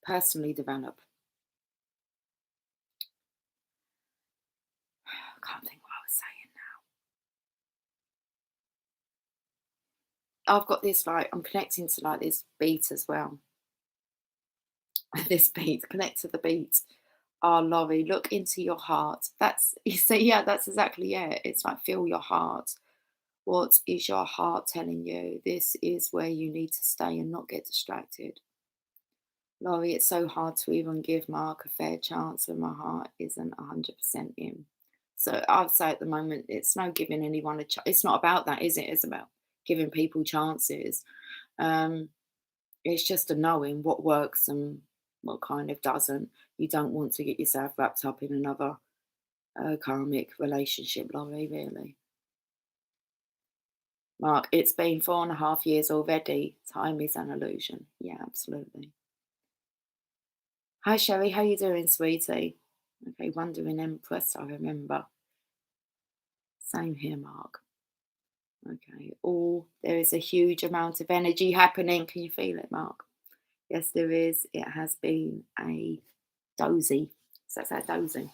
personally develop. I can't think what I was saying now. I've got this like I'm connecting to like this beat as well. This beat, connect to the beat. Oh, Laurie, look into your heart. That's you see, yeah, that's exactly it. It's like feel your heart. What is your heart telling you? This is where you need to stay and not get distracted. Laurie, it's so hard to even give Mark a fair chance when my heart isn't 100% in. So I'd say at the moment, it's no giving anyone a chance. It's not about that, is it? It's about giving people chances. Um, it's just a knowing what works and what kind of doesn't. You don't want to get yourself wrapped up in another karmic relationship, Laurie, really. Mark, it's been 4.5 years already. Time is an illusion. Yeah, absolutely. Hi Sherry, how you doing, sweetie? Okay, Wandering Empress, I remember. Same here, Mark. Okay. Oh, there is a huge amount of energy happening. Can you feel it, Mark? Yes, there is. It has been a dozy. So that's our dozy.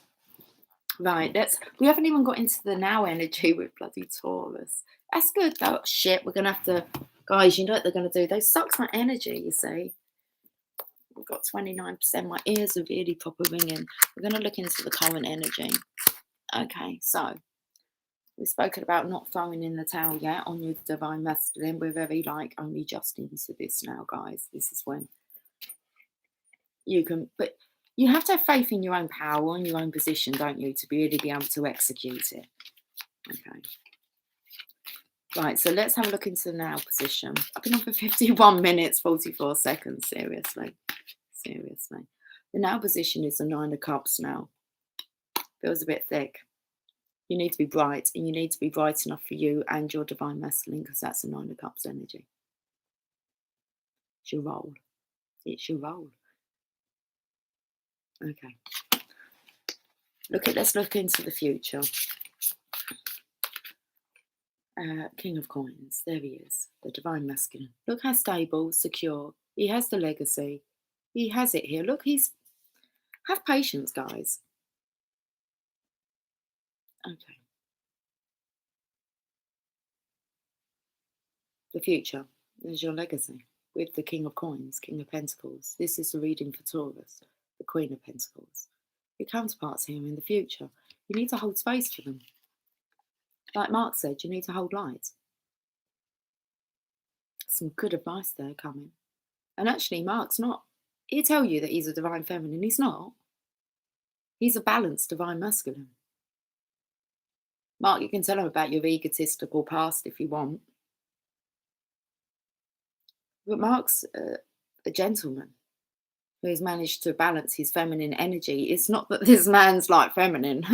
Right, we haven't even got into the now energy with bloody Taurus. That's good though. Shit, we're gonna have to, guys, you know what they're gonna do? They suck my energy, you see. We've got 29%. My ears are really proper ringing. We're gonna look into the current energy. Okay, so we've spoken about not throwing in the towel yet on your divine masculine. We're very like only just into this now, guys. This is when you can, but you have to have faith in your own power and your own position, don't you, to really be able to execute it. Okay. Right, so let's have a look into the now position. I've been on for 51 minutes, 44 seconds. Seriously. Seriously. The now position is the Nine of Cups now. Feels a bit thick. You need to be bright, and you need to be bright enough for you and your divine masculine, because that's the Nine of Cups energy. It's your role. It's your role. Okay. Let's look into the future. King of Coins. There he is. The divine masculine. Look how stable, secure. He has the legacy. He has it here. Look, have patience, guys. Okay. The future. There's your legacy with the King of Coins, King of Pentacles. This is the reading for Taurus, the Queen of Pentacles. Your counterparts here in the future. You need to hold space for them. Like Mark said, you need to hold light. Some good advice there coming. And actually, Mark's not. He'll tell you that he's a divine feminine. He's not. He's a balanced divine masculine. Mark, you can tell him about your egotistical past if you want. But Mark's a gentleman who's managed to balance his feminine energy. It's not that this man's like feminine.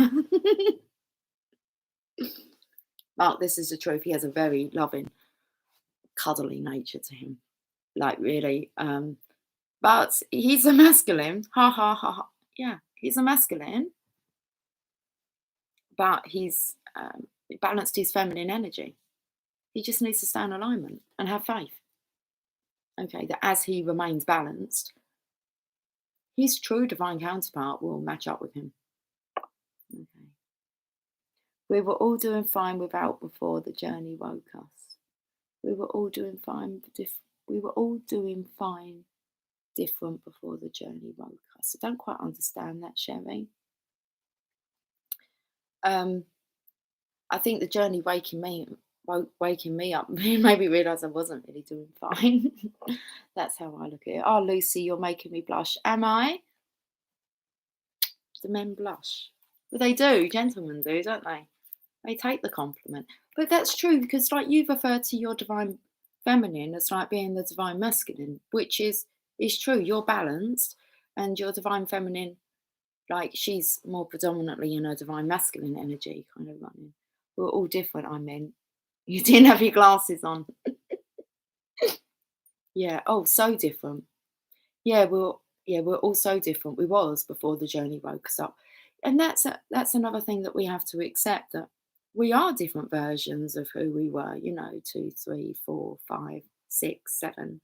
Mark, this is the truth. He has a very loving, cuddly nature to him. Like, really. But he's a masculine. Ha ha ha ha. Yeah, he's a masculine. But he's balanced his feminine energy. He just needs to stay in alignment and have faith. Okay, that as he remains balanced, his true divine counterpart will match up with him. Okay. We were all doing fine without before the journey woke us. We were all doing fine. We were all doing fine, different before the journey woke us. I don't quite understand that, Sherry. I think the journey waking me up made me realise I wasn't really doing fine. That's how I look at it. Oh, Lucy, you're making me blush. Am I? The men blush. But they do, gentlemen do, don't they? They take the compliment. But that's true, because like you've referred to your divine feminine as like being the divine masculine, which is true. You're balanced, and your divine feminine, like she's more predominantly in her divine masculine energy, kind of running. We're all different, I meant. You didn't have your glasses on. Yeah. Oh, so different. Yeah, we're all so different. We was before the journey woke us up. And that's another thing that we have to accept, that we are different versions of who we were, 2, 3, 4, 5, 6, 7.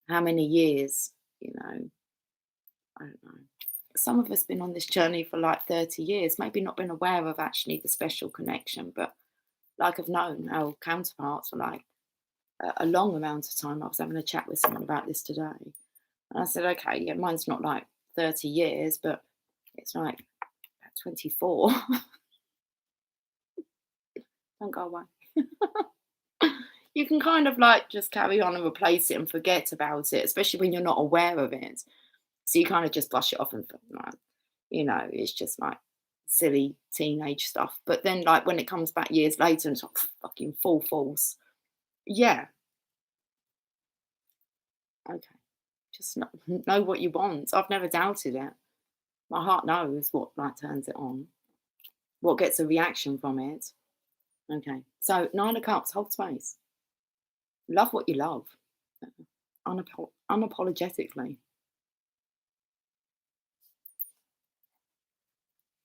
How many years, I don't know. Some of us been on this journey for like 30 years, maybe not been aware of actually the special connection, but like I've known our counterparts for like a long amount of time. I was having a chat with someone about this today. And I said, okay, yeah, mine's not like 30 years, but it's like 24. Don't go away. You can kind of like just carry on and replace it and forget about it, especially when you're not aware of it. So you kind of just brush it off and, like, it's just like silly teenage stuff. But then, like, when it comes back years later and it's like fucking full force. Yeah. Okay. Just know what you want. I've never doubted it. My heart knows what like turns it on, what gets a reaction from it. Okay. So 9 of Cups, hold space. Love what you love. Unapologetically.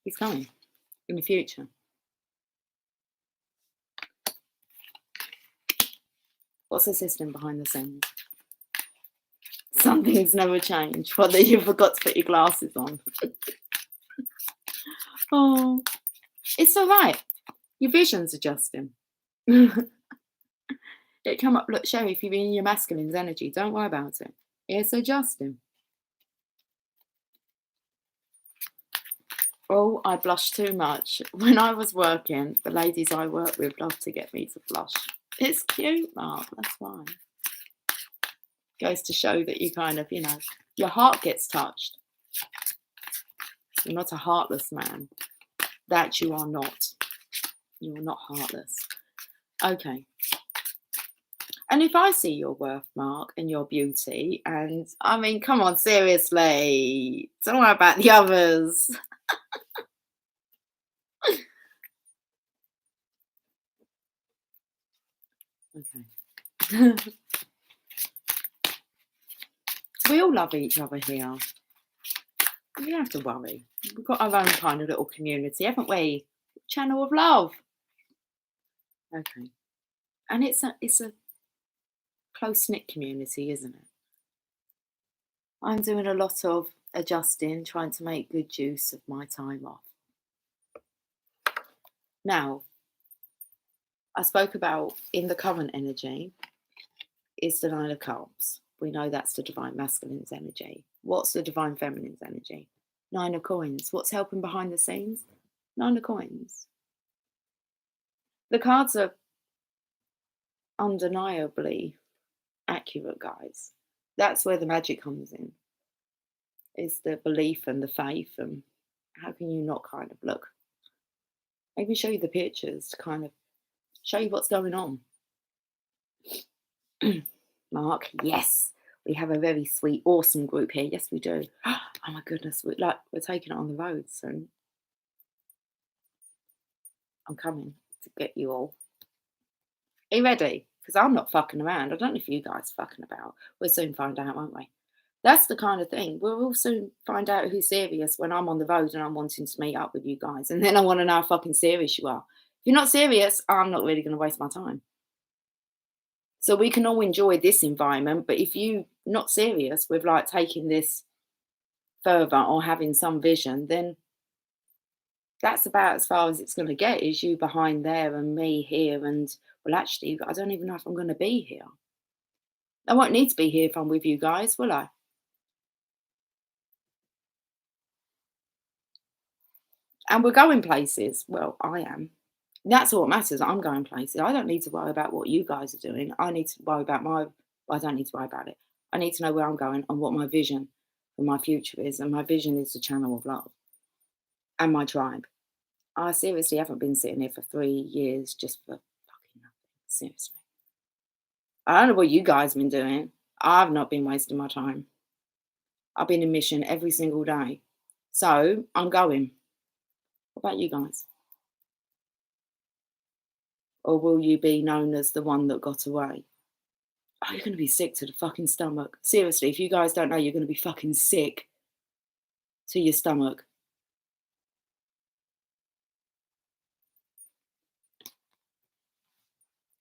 He's coming in the future. What's the system behind the scenes? Some things never change. What, that you forgot to put your glasses on? Oh, it's all right. Your vision's adjusting. It come up. Look, Sherry, if you're in your masculine's energy, don't worry about it. It's adjusting. Oh, I blush too much. When I was working, the ladies I work with love to get me to blush. It's cute, Mark. That's why. Goes to show that you kind of, your heart gets touched. You're not a heartless man. That you are not. You are not heartless. Okay. And if I see your worth, Mark, and your beauty, and I mean, come on, seriously, don't worry about the others. Okay. We all love each other here. You don't have to worry. We've got our own kind of little community, haven't we? Channel of love. Okay. And it's a close-knit community, isn't it? I'm doing a lot of adjusting, trying to make good use of my time off. Now, I spoke about in the current energy is the Nine of Cups. We know that's the divine masculine's energy. What's the divine feminine's energy? Nine of Coins. What's helping behind the scenes? Nine of Coins. The cards are undeniably accurate, guys. That's where the magic comes in. Is the belief and the faith, and how can you not kind of look? I can show you the pictures to kind of show you what's going on. Mark, yes, we have a very sweet, awesome group here. Yes, we do. Oh my goodness, we're taking it on the road soon. I'm coming to get you all. Are you ready? Because I'm not fucking around. I don't know if you guys are fucking about. We'll soon find out, won't we? That's the kind of thing. We'll soon find out who's serious when I'm on the road and I'm wanting to meet up with you guys. And then I want to know how fucking serious you are. If you're not serious, I'm not really going to waste my time. So we can all enjoy this environment. But if you're not serious with like taking this further or having some vision, then that's about as far as it's going to get, is you behind there and me here. And well, actually, I don't even know if I'm going to be here. I won't need to be here if I'm with you guys, will I? And we're going places. Well, I am. That's all that matters. I'm going places. I don't need to worry about what you guys are doing. I need to worry about I don't need to worry about it. I need to know where I'm going and what my vision for my future is. And my vision is the channel of love and my tribe. I seriously haven't been sitting here for 3 years just for fucking nothing. Seriously. I don't know what you guys have been doing. I've not been wasting my time. I've been in mission every single day. So I'm going. What about you guys? Or will you be known as the one that got away? Oh, you're going to be sick to the fucking stomach. Seriously, if you guys don't know, you're going to be fucking sick to your stomach.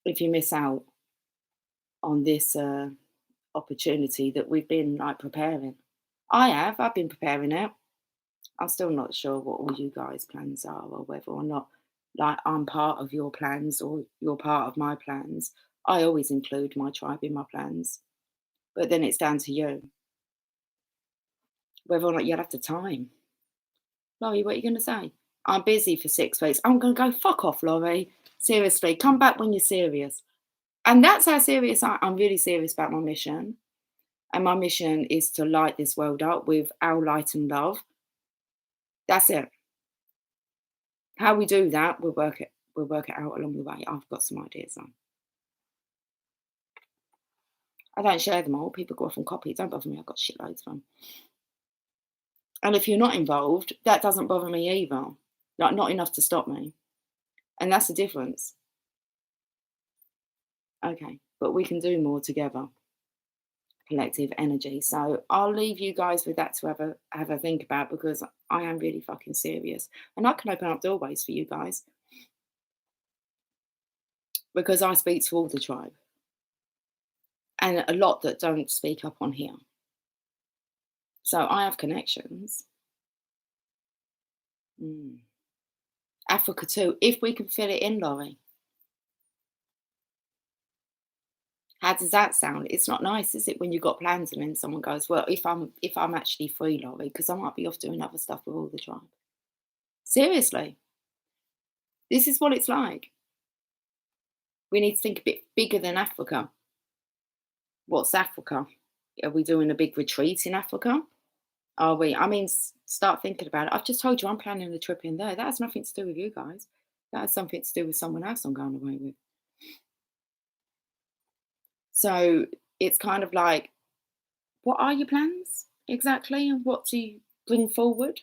If you miss out on this opportunity that we've been like preparing. I've been preparing it. I'm still not sure what all you guys' plans are, or whether or not like I'm part of your plans or you're part of my plans. I always include my tribe in my plans, but then it's down to you whether or not you'll have the time. Laurie, what are you going to say? I'm busy for 6 weeks. I'm going to go, fuck off, Laurie. Seriously, come back when you're serious. And that's how serious I'm really serious about my mission. And my mission is to light this world up with our light and love. That's it. How we do that, we'll work it out along the way. I've got some ideas on. I don't share them all. People go off and copy. Don't bother me. I've got shitloads of them. And if you're not involved, that doesn't bother me either. Like, not enough to stop me. And that's the difference. Okay, but we can do more together. collective energy. So I'll leave you guys with that to have a think about, because I am really fucking serious. And I can open up doorways for you guys, because I speak to all the tribe. And a lot that don't speak up on here. So I have connections. Africa too, if we can fit it in, Laurie. How does that sound? It's not nice, is it, when you've got plans and then someone goes, well, if I'm actually free, Laurie, because I might be off doing other stuff with all the tribe. Seriously. This is what it's like. We need to think a bit bigger than Africa. What's Africa? Are we doing a big retreat in Africa? Are we? I mean, start thinking about it. I've just told you I'm planning a trip in there. That has nothing to do with you guys. That has something to do with someone else I'm going away with. So it's kind of like, what are your plans exactly, and what do you bring forward?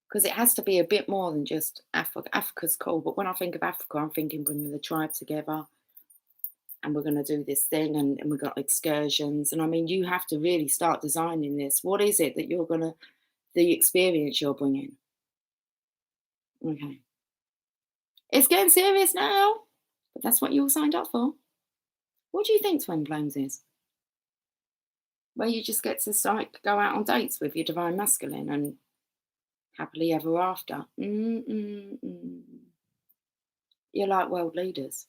Because it has to be a bit more than just Africa. Africa's cool, but when I think of Africa, I'm thinking bringing the tribe together, and we're going to do this thing, and we've got excursions. And I mean, you have to really start designing this. What is it that you're going to, the experience you're bringing? Okay. It's getting serious now, but that's what you all signed up for. What do you think Twin Flames is? Where you just get to go out on dates with your divine masculine and happily ever after. You're like world leaders,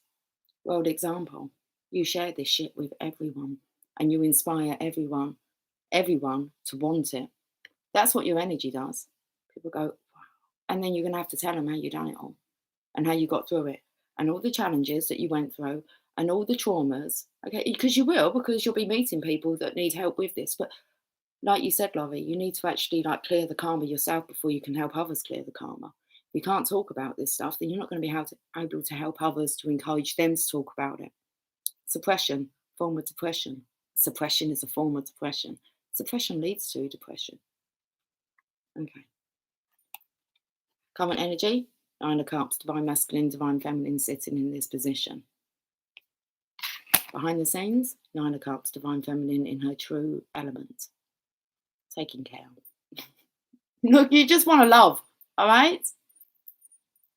world example. You share this shit with everyone, and you inspire everyone to want it. That's what your energy does. People go, wow. And then you're going to have to tell them how you done it all, and how you got through it, and all the challenges that you went through, and all the traumas. Okay, because you will, because you'll be meeting people that need help with this. But like you said, Laurie, you need to actually clear the karma yourself before you can help others clear the karma. If you can't talk about this stuff, then you're not going to be able to help others, to encourage them to talk about it. Suppression, form of depression. Suppression is a form of depression. Suppression leads to depression. Okay. Current energy, 9 of Cups, divine masculine, divine feminine sitting in this position. Behind the scenes, 9 of Cups, divine feminine in her true element. Taking care. Look, you just want to love, all right?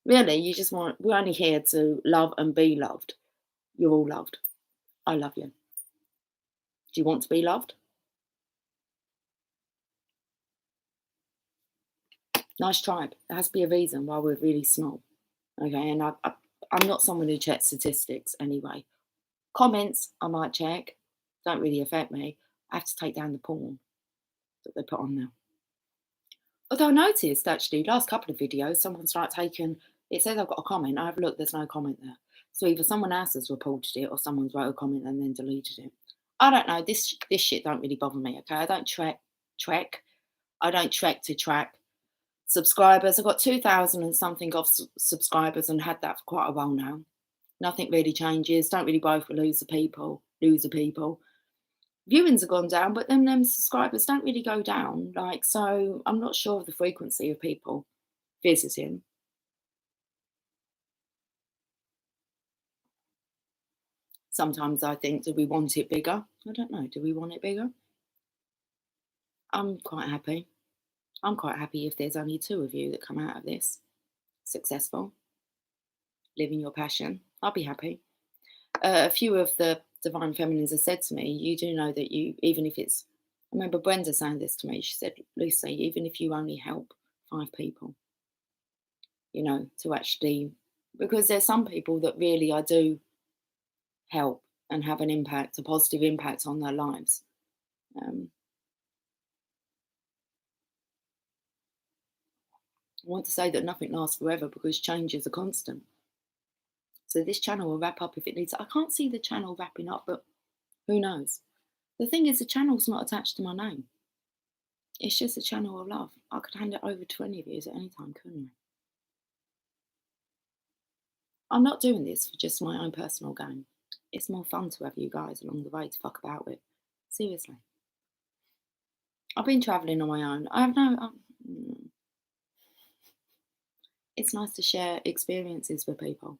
Really, we're only here to love and be loved. You're all loved. I love you. Do you want to be loved? Nice tribe. There has to be a reason why we're really small. Okay, and I'm not someone who checks statistics anyway. Comments, I might check. Don't really affect me. I have to take down the porn that they put on there. Although I noticed, actually, last couple of videos, someone's it says I've got a comment. I have a look, there's no comment there. So either someone else has reported it, or someone's wrote a comment and then deleted it. I don't know. This shit don't really bother me, okay? I don't trek. I don't trek to track subscribers. I've got 2,000 and something of subscribers, and had that for quite a while now. Nothing really changes. Don't really go for loser people. Viewings have gone down, but then them subscribers don't really go down. So I'm not sure of the frequency of people visiting. Sometimes I think, do we want it bigger? I don't know. Do we want it bigger? I'm quite happy. I'm quite happy if there's only 2 of you that come out of this successful, living your passion. I'll be happy. A few of the divine feminines have said to me, you do know that even if it's, I remember Brenda saying this to me, she said, Lucy, even if you only help 5 people, to actually, because there's some people that really I do help and have an impact, a positive impact on their lives. I want to say that nothing lasts forever, because change is a constant. So this channel will wrap up if it needs. I can't see the channel wrapping up, but who knows? The thing is, the channel's not attached to my name. It's just a channel of love. I could hand it over to any of you at any time, couldn't I? I'm not doing this for just my own personal gain. It's more fun to have you guys along the way to fuck about with. Seriously. I've been travelling on my own. It's nice to share experiences with people.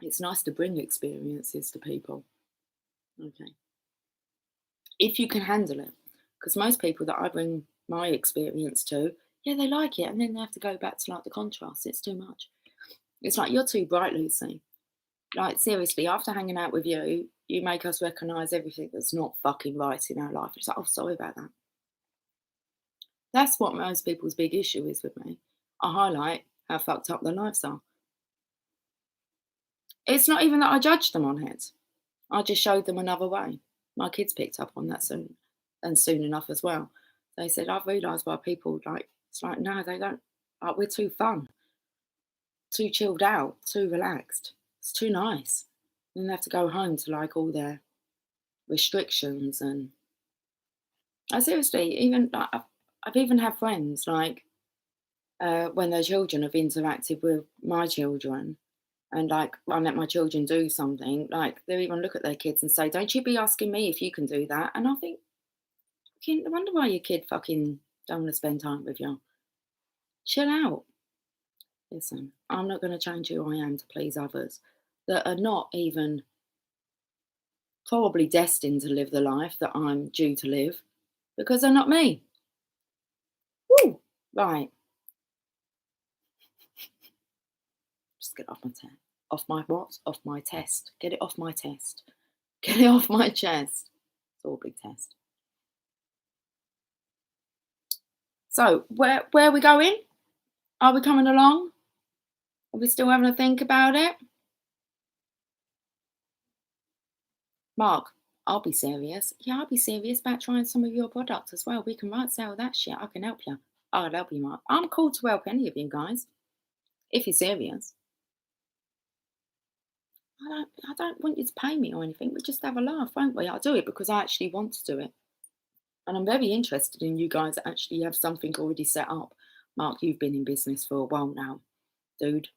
It's nice to bring experiences to people. Okay. If you can handle it. Because most people that I bring my experience to, yeah, they like it. And then they have to go back to like the contrast. It's too much. It's like, you're too bright, Lucy. Like, seriously, after hanging out with you, you make us recognise everything that's not fucking right in our life. It's like, oh, sorry about that. That's what most people's big issue is with me. I highlight how fucked up their lives are. It's not even that I judge them on it. I just showed them another way. My kids picked up on that soon, and soon enough as well. They said, I've realised why people like, it's like, no, they don't, like, we're too fun, too chilled out, too relaxed. It's too nice. Then they have to go home to like all their restrictions. And I seriously, even like, I've even had friends like, when their children have interacted with my children, and like I let my children do something, like they'll even look at their kids and say, "Don't you be asking me if you can do that." And I think, "Fucking, I wonder why your kid fucking don't want to spend time with you. Chill out." Listen, I'm not going to change who I am to please others that are not even probably destined to live the life that I'm due to live, because they're not me. Woo! Right, just get off my test. Off my what? Off my test. Get it off my test. Get it off my chest. It's all a big test. So where are we going? Are we coming along? Are we still having to think about it? Mark, I'll be serious. Yeah, I'll be serious about trying some of your products as well. We can right sell that shit. I can help you. I'll help you, Mark. I'm cool to help any of you guys. If you're serious. I don't want you to pay me or anything. We just have a laugh, won't we? I'll do it because I actually want to do it. And I'm very interested in you guys that actually have something already set up. Mark, you've been in business for a while now, dude.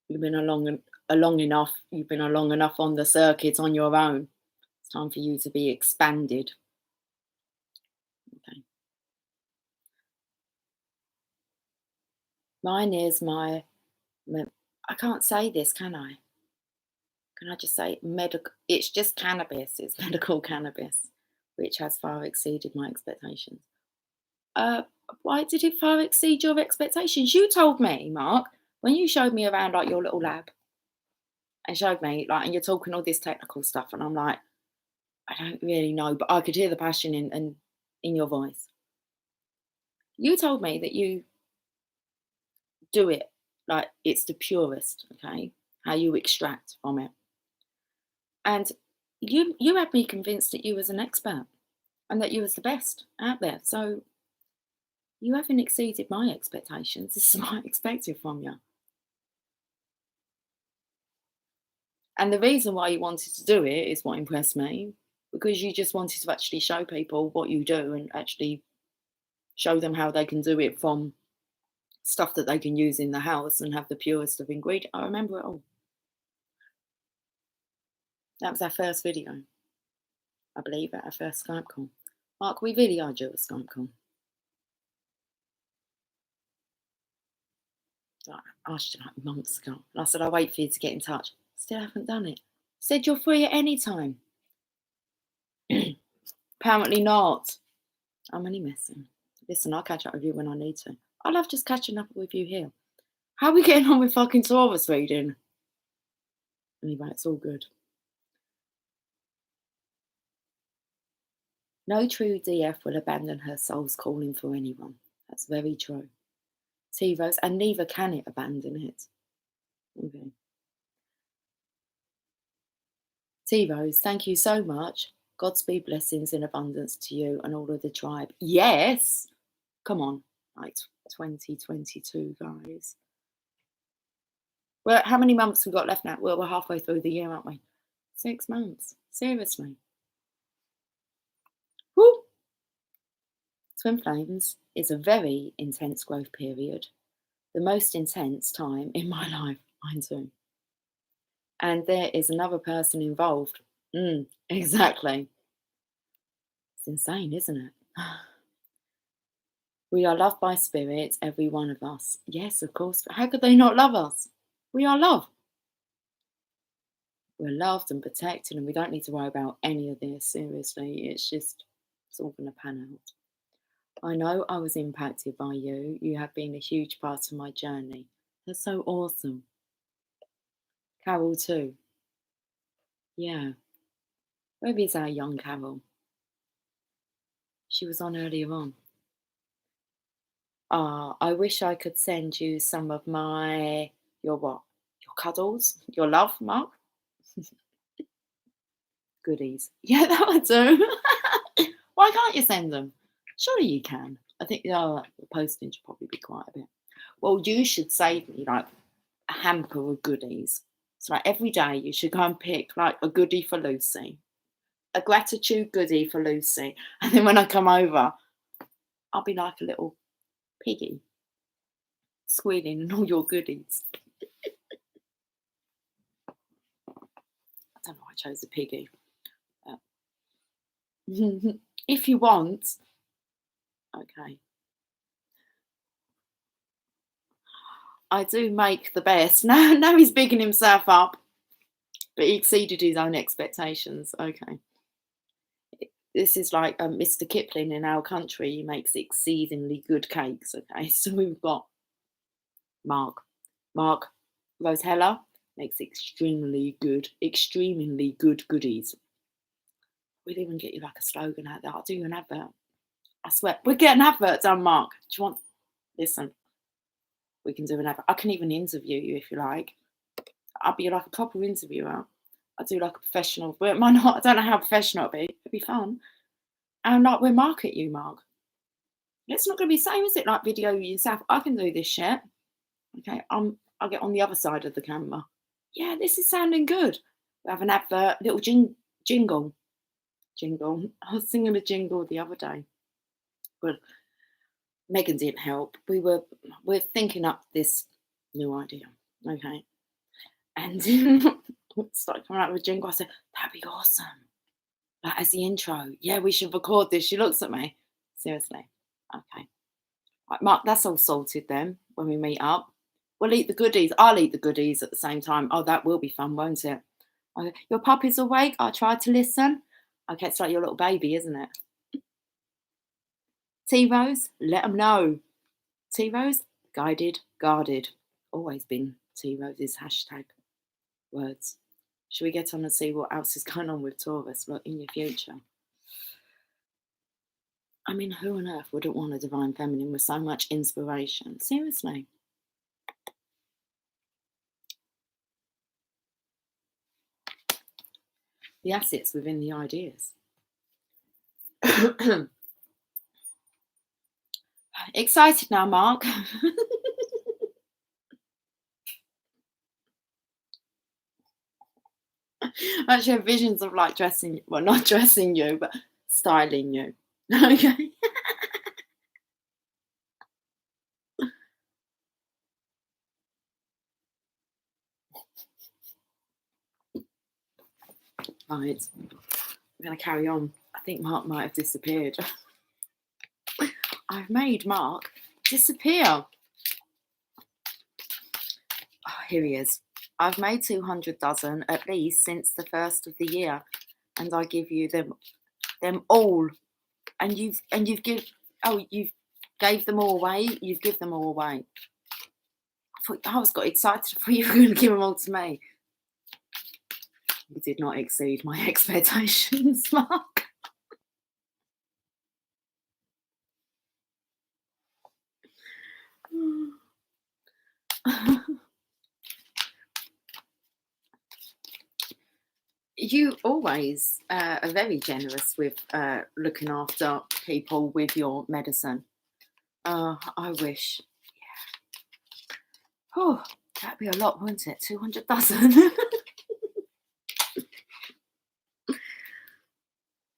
You've been along enough. You've been along enough on the circuit on your own. It's time for you to be expanded. Okay. Mine is I can't say this, can I? Can I just say medical? It's just cannabis. It's medical cannabis, which has far exceeded my expectations. Uh, why did it far exceed your expectations? You told me, Mark, when you showed me around like your little lab and showed me like, and you're talking all this technical stuff, and I'm like, I don't really know, but I could hear the passion in your voice. You told me that you do it like it's the purest, okay? How you extract from it. And you had me convinced that you was an expert and that you was the best out there. So you haven't exceeded my expectations. This is what I expected from you. And the reason why you wanted to do it is what impressed me, because you just wanted to actually show people what you do and actually show them how they can do it from stuff that they can use in the house and have the purest of ingredients. I remember it all. That was our first video, I believe, at our first Skype call. Mark, we really are due a Skype call. I asked you like months ago. And I said, I'll wait for you to get in touch. Still haven't done it. Said you're free at any time. Apparently not. I'm only messing. Listen, I'll catch up with you when I need to. I love just catching up with you here. How are we getting on with fucking Taurus reading? Anyway, it's all good. No true DF will abandon her soul's calling for anyone. That's very true. T-Rose, and neither can it abandon it. Okay. T-Rose, thank you so much. Godspeed, blessings in abundance to you and all of the tribe. Yes! Come on, like 2022, guys. Well, how many months we got left now? Well, we're halfway through the year, aren't we? 6 months. Seriously. Woo! Twin Flames is a very intense growth period. The most intense time in my life, mine too. And there is another person involved. Exactly. It's insane, isn't it? We are loved by spirit, every one of us. Yes, of course. How could they not love us? We are love. We're loved and protected, and we don't need to worry about any of this. Seriously, it's all going to pan out. I know I was impacted by you. You have been a huge part of my journey. That's so awesome. Carol, too. Yeah. Where is our young Carol? She was on earlier on. I wish I could send you some of your what? Your cuddles? Your love, Mark? Goodies. Yeah, that would do. Why can't you send them? Surely you can. I think the postage will probably be quite a bit. Well, you should save me like a hamper of goodies. So like every day you should go and pick like a goodie for Lucy, a gratitude goodie for Lucy, and then when I come over, I'll be like a little piggy squealing and all your goodies. I don't know why I chose a piggy. If you want, okay. I do make the best. No, he's bigging himself up, but he exceeded his own expectations. Okay. This is like Mr. Kipling in our country. He makes exceedingly good cakes. Okay, so we've got Mark. Mark Rosella makes extremely good goodies. We'll even get you like a slogan out there. I'll do you an advert. I swear. We'll get an advert done, Mark. Do you want? Listen, we can do an advert. I can even interview you if you like. I'll be like a proper interviewer. I'll do like a professional, but it might not. I don't know how professional it'll be. It'll be fun. And like we'll market you, Mark. It's not going to be the same, is it? Like video yourself. I can do this shit. Okay, I'll get on the other side of the camera. Yeah, this is sounding good. We have an advert, little jingle. Jingle. I was singing a jingle the other day, but Megan didn't help. We're thinking up this new idea. Okay, and started coming out with a jingle. I said that'd be awesome. Like as the intro. Yeah, we should record this. She looks at me. Seriously. Okay. Right, Mark, that's all sorted then when we meet up. We'll eat the goodies. I'll eat the goodies at the same time. Oh, that will be fun, won't it? Okay. Your puppy's awake. I tried to listen. Okay, it's like your little baby, isn't it? T-Rose, let them know. T-Rose, guided, guarded. Always been T-Rose's hashtag words. Should we get on and see what else is going on with Taurus in your future? I mean, who on earth wouldn't want a divine feminine with so much inspiration? Seriously. The assets within the ideas. Excited now, Mark. Actually, have visions of like dressing, well, not dressing you, but styling you. Okay. Right. I'm going to carry on. I think Mark might have disappeared. I've made Mark disappear. Oh, here he is. I've made 200 dozen at least since the first of the year, and I give you them all. And you've gave them all away. You've give them all away. I was got excited. I thought you were going to give them all to me. You did not exceed my expectations, Mark. You always are very generous with looking after people with your medicine. I wish. Yeah. Oh, that'd be a lot, wouldn't it? 200,000.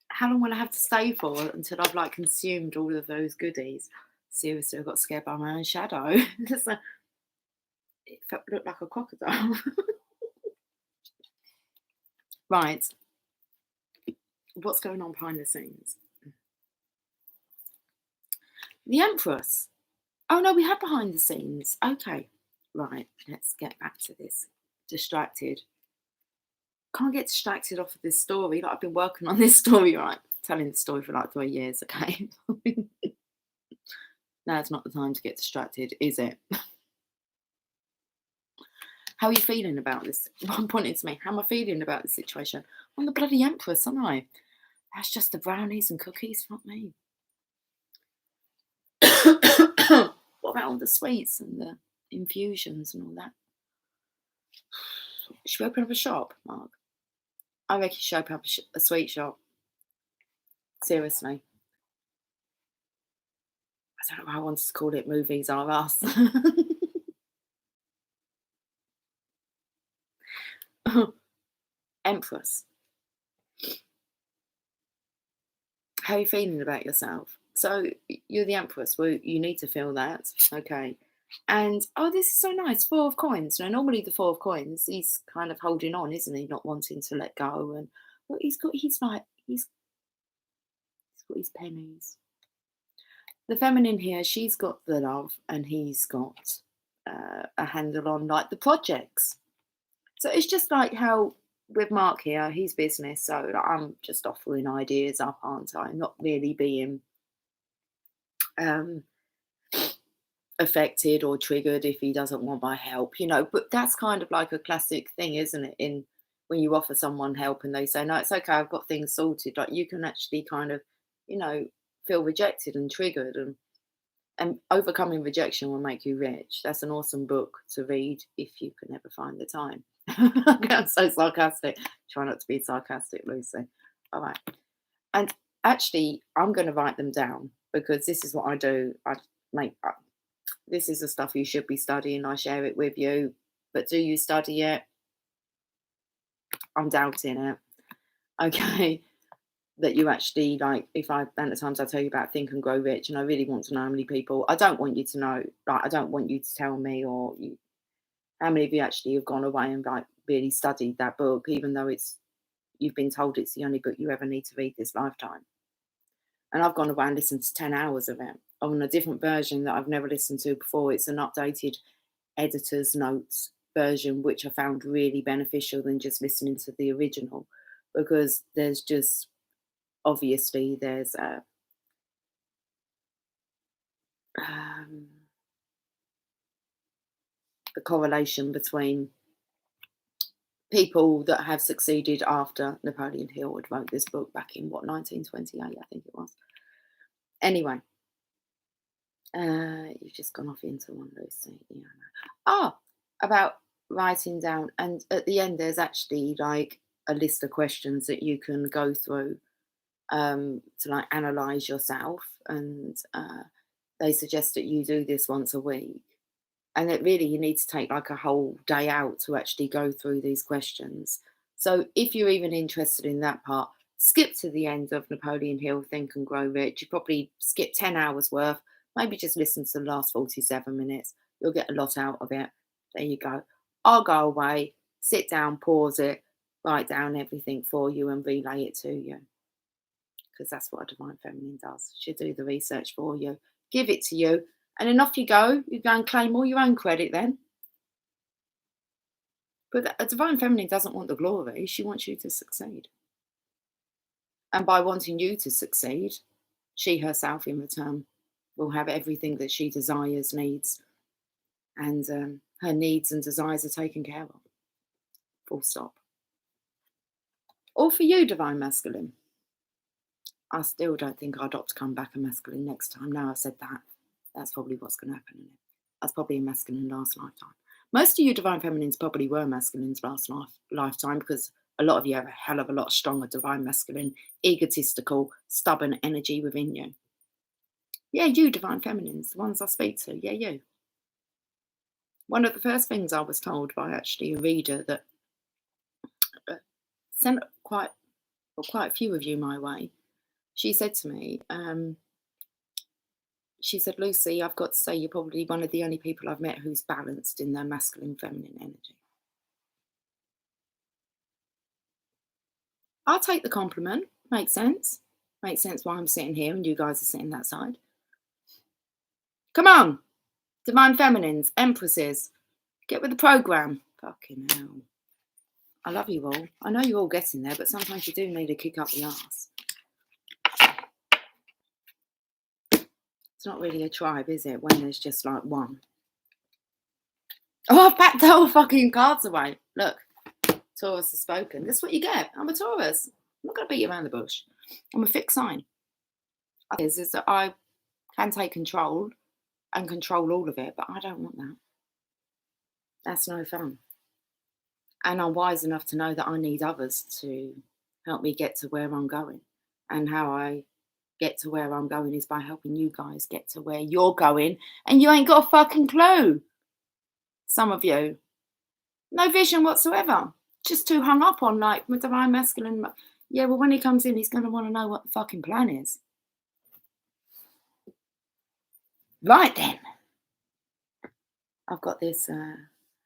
How long will I have to stay for until I've like consumed all of those goodies? Seriously, I got scared by my own shadow. It looked like a crocodile. Right. What's going on behind the scenes? The Empress. Oh no, we had behind the scenes. Okay. Right. Let's get back to this. Distracted. can't get distracted off of this story. Like, I've been working on this story, right? Telling the story for like 3 years, okay? Now it's not the time to get distracted, is it? How are you feeling about this? One pointed to me, how am I feeling about the situation? I'm the bloody empress, aren't I? That's just the brownies and cookies, not me. What about all the sweets and the infusions and all that? Should we open up a shop, Mark? I reckon you should open up a sweet shop. Seriously. I don't know why I wanted to call it Movies Are Us. Empress. How are you feeling about yourself? So you're the empress. Well, you need to feel that, okay? And oh, this is so nice. 4 of coins. Now, normally the 4 of coins, he's kind of holding on, isn't he? Not wanting to let go. And well, he's got his pennies. The feminine here, she's got the love, and he's got a handle on like the projects. So it's just like how with Mark here, he's business. So like, I'm just offering ideas up, aren't I? Not really being affected or triggered if he doesn't want my help, you know. But that's kind of like a classic thing, isn't it? In when you offer someone help and they say, no, it's okay, I've got things sorted. Like you can actually kind of, you know, feel rejected and triggered, and overcoming rejection will make you rich. That's an awesome book to read if you can ever find the time. I'm so sarcastic. Try not to be sarcastic, Lucy. All right. And actually, I'm going to write them down because this is what I do. I make this is the stuff you should be studying. I share it with you. But do you study it? I'm doubting it. Okay. That you actually like, if I at the times I tell you about Think and Grow Rich, and I really want to know how many people, I don't want you to know, like I don't want you to tell me or you how many of you actually have gone away and like really studied that book, even though you've been told it's the only book you ever need to read this lifetime. And I've gone away and listened to 10 hours of it on a different version that I've never listened to before. It's an updated editor's notes version, which I found really beneficial than just listening to the original, because there's just obviously there's a the correlation between people that have succeeded after Napoleon Hill had wrote this book back in 1928, I think it was. Anyway, you've just gone off into one, Lucy. Yeah. About writing down, and at the end there's actually like a list of questions that you can go through to like analyze yourself, and they suggest that you do this once a week. And that really you need to take like a whole day out to actually go through these questions. So if you're even interested in that part, skip to the end of Napoleon Hill, Think and Grow Rich. You probably skip 10 hours worth, maybe just listen to the last 47 minutes. You'll get a lot out of it. There you go. I'll go away, sit down, pause it, write down everything for you and relay it to you. Because that's what a Divine Feminine does. She'll do the research for you, give it to you, and then off you go. You go and claim all your own credit then. But a Divine Feminine doesn't want the glory. She wants you to succeed. And by wanting you to succeed, she herself in return will have everything that she desires, needs, and her needs and desires are taken care of. Full stop. All for you, Divine Masculine. I still don't think I'd opt to come back a masculine next time. Now I've said that, that's probably what's going to happen. Isn't it? That's probably a masculine last lifetime. Most of you Divine Feminines probably were masculines last lifetime, because a lot of you have a hell of a lot stronger Divine Masculine, egotistical, stubborn energy within you. Yeah, you Divine Feminines, the ones I speak to. Yeah, you. One of the first things I was told by actually a reader that sent quite a few of you my way. She said to me, she said, Lucy, I've got to say you're probably one of the only people I've met who's balanced in their masculine, feminine energy. I'll take the compliment. Makes sense. Makes sense why I'm sitting here and you guys are sitting that side. Come on, Divine Feminines, Empresses, get with the program. Fucking hell. I love you all. I know you're all getting there, but sometimes you do need a kick up the arse. It's not really a tribe, is it, when there's just like one? Oh, I've packed the whole fucking cards away. Look, Taurus has spoken. This is what you get. I'm a Taurus. I'm not going to beat you around the bush. I'm a fixed sign. Is that I can take control and control all of it, but I don't want that. That's no fun. And I'm wise enough to know that I need others to help me get to where I'm going. And how I get to where I'm going is by helping you guys get to where you're going. And you ain't got a fucking clue. Some of you. No vision whatsoever. Just too hung up on like my divine masculine. Yeah, well, when he comes in, he's going to want to know what the fucking plan is. Right then. I've got this...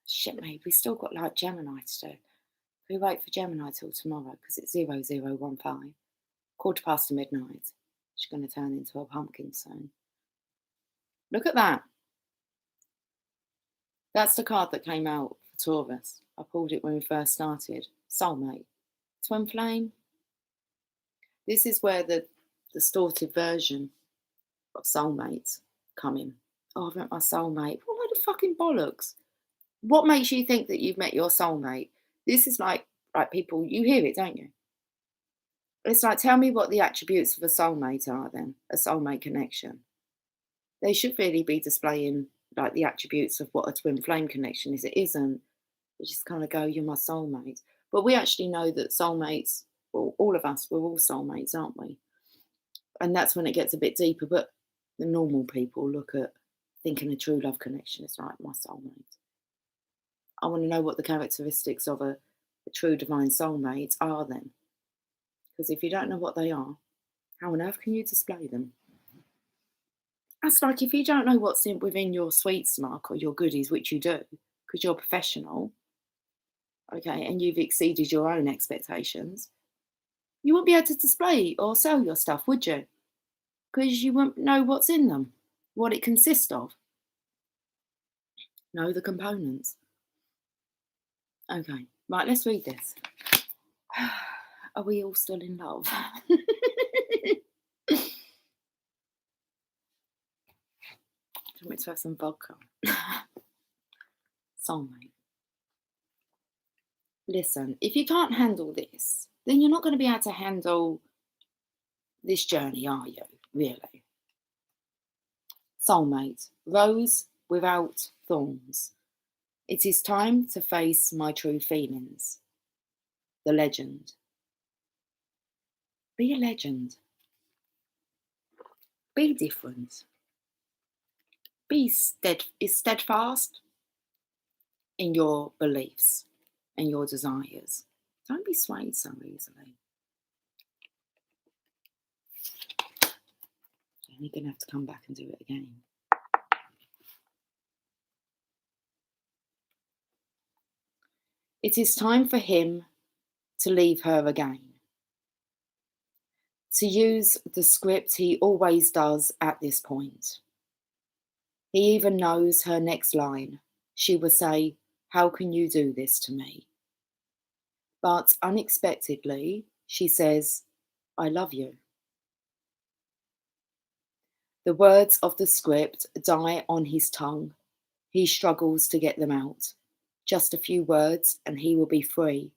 shit, mate, we still got like Gemini to do. We wait for Gemini till tomorrow because it's 0015, 1/4 midnight. She's going to turn into a pumpkin soon. Look at that. That's the card that came out for Taurus. I pulled it when we first started. Soulmate. Twin flame. This is where the distorted version of soulmates come in. Oh, I've met my soulmate. What a load of fucking bollocks. What makes you think that you've met your soulmate? This is like people, you hear it, don't you? It's like, tell me what the attributes of a soulmate are then, a soulmate connection. They should really be displaying like the attributes of what a twin flame connection is. It isn't. You just kind of go, you're my soulmate. But we actually know that soulmates, well, all of us, we're all soulmates, aren't we? And that's when it gets a bit deeper. But the normal people look at thinking a true love connection is like my soulmate. I want to know what the characteristics of a true divine soulmate are then. Because if you don't know what they are, how on earth can you display them? That's like if you don't know what's within your sweets mark or your goodies, which you do, because you're professional, okay, and you've exceeded your own expectations, you wouldn't be able to display or sell your stuff, would you? Because you won't know what's in them, what it consists of. Know the components. Okay, right, let's read this. Are we all still in love? Do you want me to have some vodka? Soulmate. Listen, if you can't handle this, then you're not going to be able to handle this journey, are you? Really? Soulmate. Rose without thorns. It is time to face my true feelings. The legend. Be a legend. Be different. Be steadfast in your beliefs and your desires. Don't be swayed so easily. You're going to have to come back and do it again. It is time for him to leave her again. To use the script he always does at this point. He even knows her next line. She will say, "How can you do this to me?" But unexpectedly, she says, "I love you." The words of the script die on his tongue. He struggles to get them out. Just a few words and he will be free.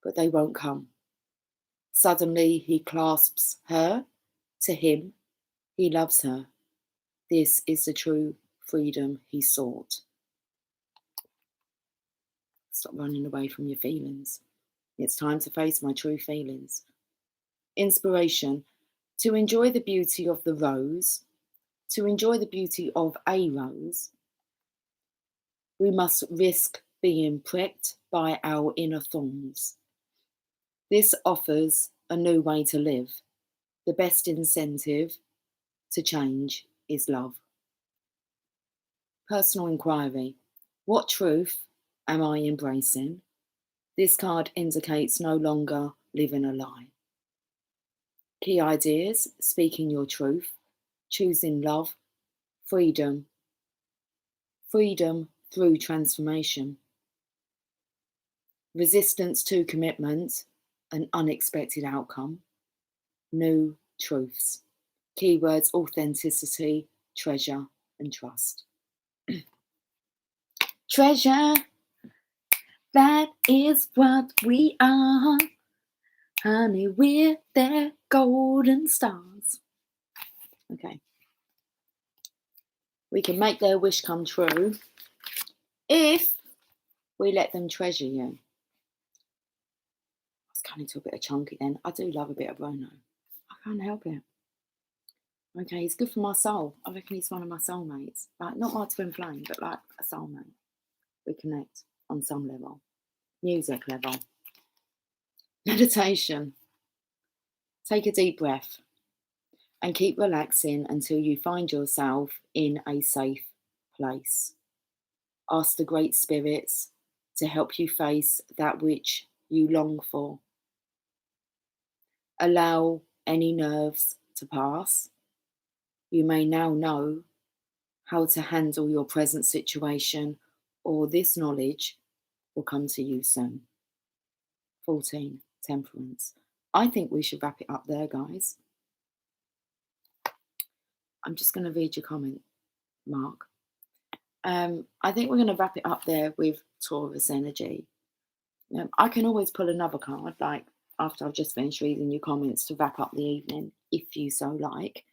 But they won't come. Suddenly he clasps her to him. He loves her. This is the true freedom he sought. Stop running away from your feelings. It's time to face my true feelings. Inspiration. To enjoy the beauty of the rose, to enjoy the beauty of a rose, we must risk being pricked by our inner thorns. This offers a new way to live. The best incentive to change is love. Personal inquiry. What truth am I embracing? This card indicates no longer living a lie. Key ideas: speaking your truth, choosing love, freedom through transformation. resistance to commitment, an unexpected outcome, new truths. Keywords: authenticity, treasure, and trust. Treasure, that is what we are. Honey, we're their golden stars. Okay. We can make their wish come true if we let them treasure you. I was coming to a bit of chunky then. I do love a bit of Bruno. I can't help it. Okay, he's good for my soul. I reckon he's one of my soulmates. Like, not my twin flame, but like a soulmate. We connect on some level. Music level. Meditation. Take a deep breath and keep relaxing until you find yourself in a safe place. Ask the great spirits to help you face that which you long for. Allow any nerves to pass. You may now know how to handle your present situation, or this knowledge will come to you soon. 14. Temperance. I think we should wrap it up there, guys. I'm just going to read your comment, Mark. I think we're going to wrap it up there with Taurus energy. I can always pull another card, like after I've just finished reading your comments, to wrap up the evening, if you so like.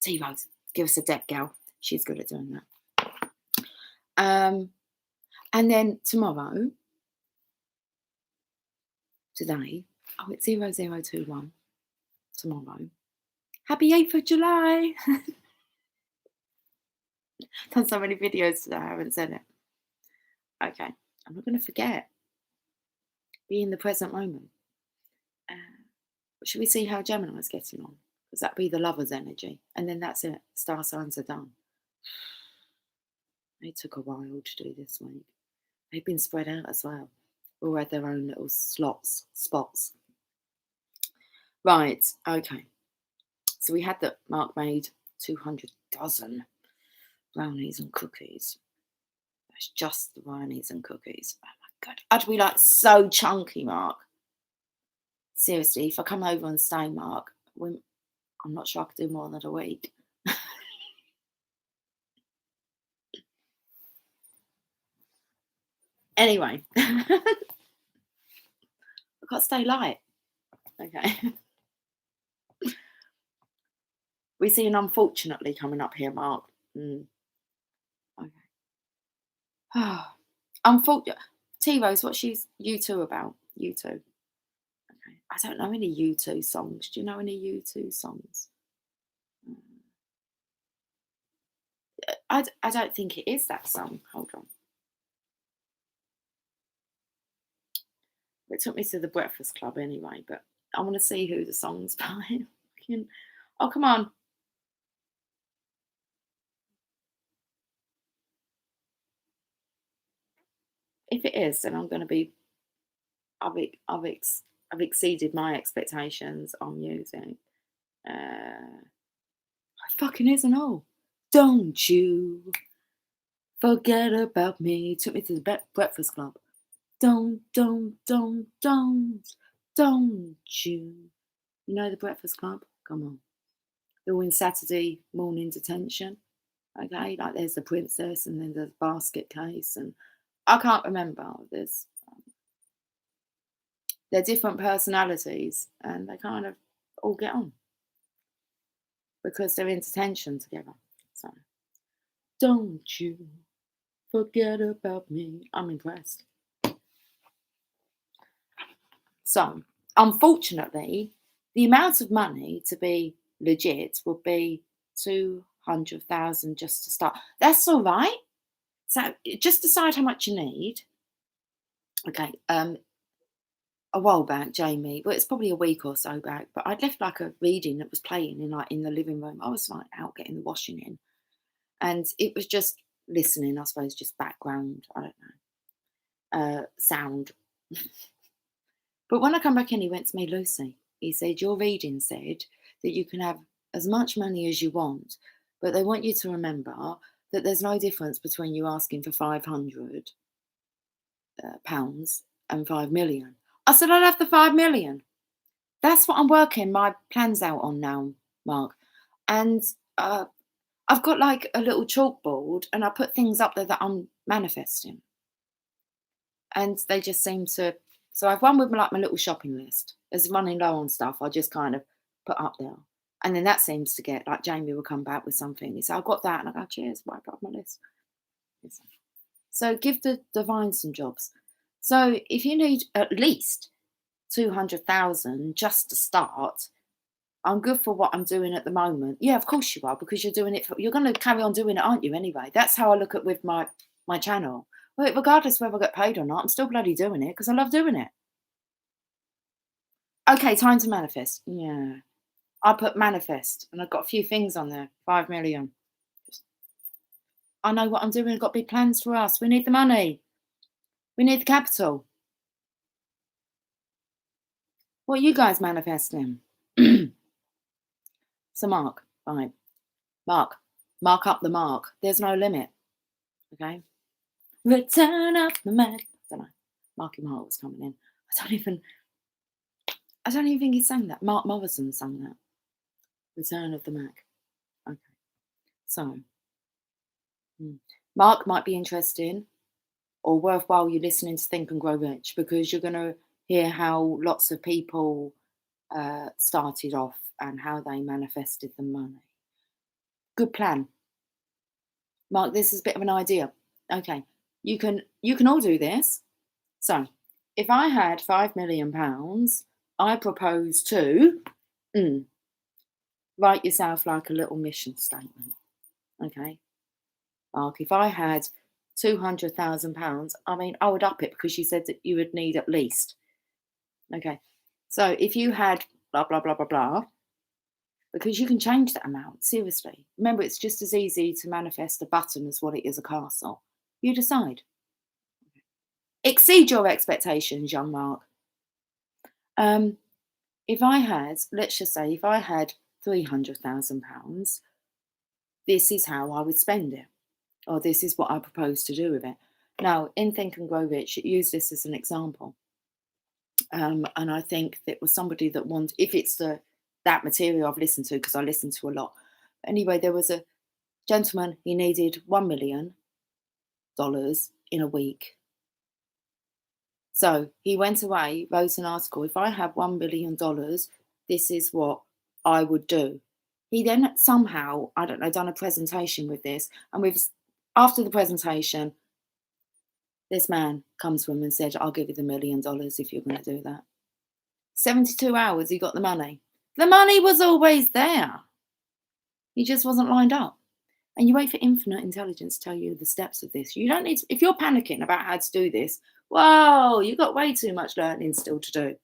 T-Rose, give us a deck, gal. She's good at doing that. And then tomorrow, today, it's 0021 tomorrow. Happy 8th of July. Done so many videos today, I haven't said it. Okay, I'm not going to forget. Be in the present moment. Should we see how Gemini's getting on? Because that'd be the lover's energy. And then that's it. Star signs are done. It took a while to do this week. They've been spread out as well. All had their own little spots. Right, okay. So we had that Mark made 200 dozen brownies and cookies. That's just the brownies and cookies. Oh my God. I'd be like so chunky, Mark. Seriously, if I come over and stay, Mark, I'm not sure I could do more than a week. Anyway, I've got to stay light. Okay. We see an unfortunately coming up here, Mark. Okay. Unfortunately, T-Rose, what's you two about? You two. Okay. I don't know any U2 songs. Do you know any U2 songs? I don't think it is that song. Hold on. It took me to the Breakfast Club anyway, but I want to see who the song's by. Oh, come on. If it is, then I'm going to be. I've exceeded my expectations on music. It fucking isn't all. Don't you forget about me. Took me to the Breakfast Club. Don't you. You know the Breakfast Club? Come on. They're all in Saturday morning detention. Okay, like there's the princess and then there's the basket case, and I can't remember. They're different personalities and they kind of all get on because they're in detention together. So, don't you forget about me. I'm impressed. So, unfortunately, the amount of money to be legit would be 200,000 just to start. That's all right. So, just decide how much you need. Okay. A while back, Jamie, well, it's probably a week or so back, but I'd left like a reading that was playing in the living room. I was like out getting the washing in, and it was just listening, I suppose, just background. I don't know, sound. But when I come back in, he went to me, Lucy. He said, your reading said that you can have as much money as you want, but they want you to remember that there's no difference between you asking for £500 and 5 million. I said, I'll have the 5 million. That's what I'm working my plans out on now, Mark. And I've got like a little chalkboard and I put things up there that I'm manifesting. And they just seem to. So I've one with like my little shopping list. As running low on stuff, I just kind of put up there. And then that seems to get like Jamie will come back with something. He said, I've got that. And I go, cheers, wipe up my list. So give the divine some jobs. So if you need at least 200,000 just to start, I'm good for what I'm doing at the moment. Yeah, of course you are, because you're doing it. You're going to carry on doing it, aren't you? Anyway, that's how I look at with my channel. Well, regardless whether I get paid or not, I'm still bloody doing it because I love doing it. Okay, time to manifest. Yeah, I put manifest, and I've got a few things on there. 5 million. I know what I'm doing. I've got big plans for us. We need the money. We need the capital. What are you guys manifesting? So Mark, right. Mark up the mark. There's no limit. Okay. Return of the Mac. I don't know. Marky Mark was coming in. I don't even think he sang that. Mark Morrison sang that. Return of the Mac. Okay. So Mark might be interesting or worthwhile you listening to Think and Grow Rich, because you're going to hear how lots of people started off and how they manifested the money. Good plan. Mark, this is a bit of an idea. Okay. You can all do this. So if I had £5 million, I propose to write yourself like a little mission statement. Okay. Mark, if I had £200,000, I mean, I would up it because you said that you would need at least. Okay. So if you had blah, blah, blah, blah, blah, because you can change that amount, seriously. Remember, it's just as easy to manifest a button as what it is a castle. You decide. Exceed your expectations, young Mark. If I had, let's just say, if I had £300,000, this is how I would spend it, or this is what I propose to do with it. Now, in Think and Grow Rich, use this as an example. And I think that was somebody that wanted, if it's that material I've listened to, because I listen to a lot. Anyway, there was a gentleman, he needed $1 million in a week. So he went away, wrote an article. If I had $1 billion, this is what I would do. He then somehow, I don't know, done a presentation with this. And after the presentation, this man comes to him and said, I'll give you the $1 million if you're going to do that. 72 hours, he got the money. The money was always there. He just wasn't lined up. And you wait for infinite intelligence to tell you the steps of this. You don't need to, if you're panicking about how to do this, whoa, you've got way too much learning still to do.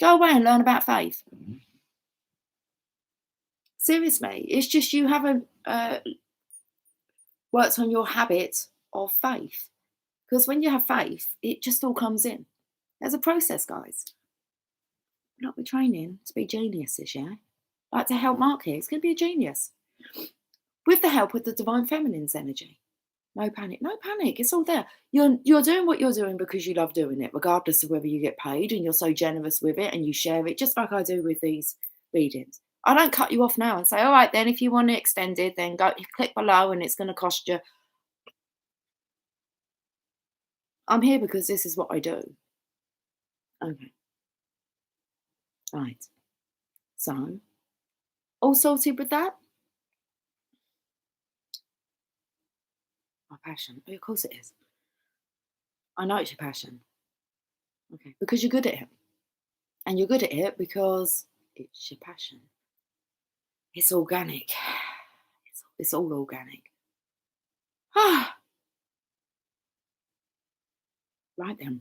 Go away and learn about faith. Seriously, it's just you haven't worked on your habit of faith. Because when you have faith, it just all comes in. There's a process, guys. We're not training to be geniuses, yeah? Like to help Mark here, he's going to be a genius. With the help of the Divine Feminine's energy. No panic, no panic. It's all there. You're doing what you're doing because you love doing it, regardless of whether you get paid, and you're so generous with it and you share it, just like I do with these readings. I don't cut you off now and say, all right, then if you want it extended, then go click below and it's going to cost you. I'm here because this is what I do. Okay. Right. So, all sorted with that? My passion. Oh, of course it is. I know it's your passion. Okay. Because you're good at it. And you're good at it because it's your passion. It's organic. It's all organic. Ah. Right then.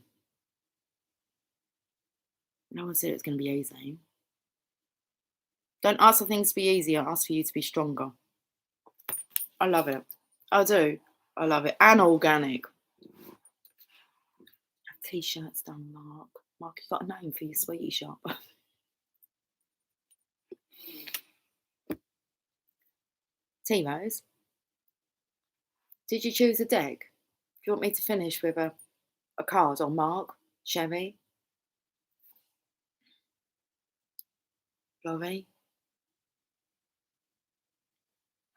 No one said it's going to be easy. Don't ask for things to be easy. I ask for you to be stronger. I love it. I do. I love it. And organic. T-shirts done, Mark. Mark, you got a name for your sweetie shop. T-Rose, did you choose a deck? Do you want me to finish with a card on Mark? Sherry, Laurie.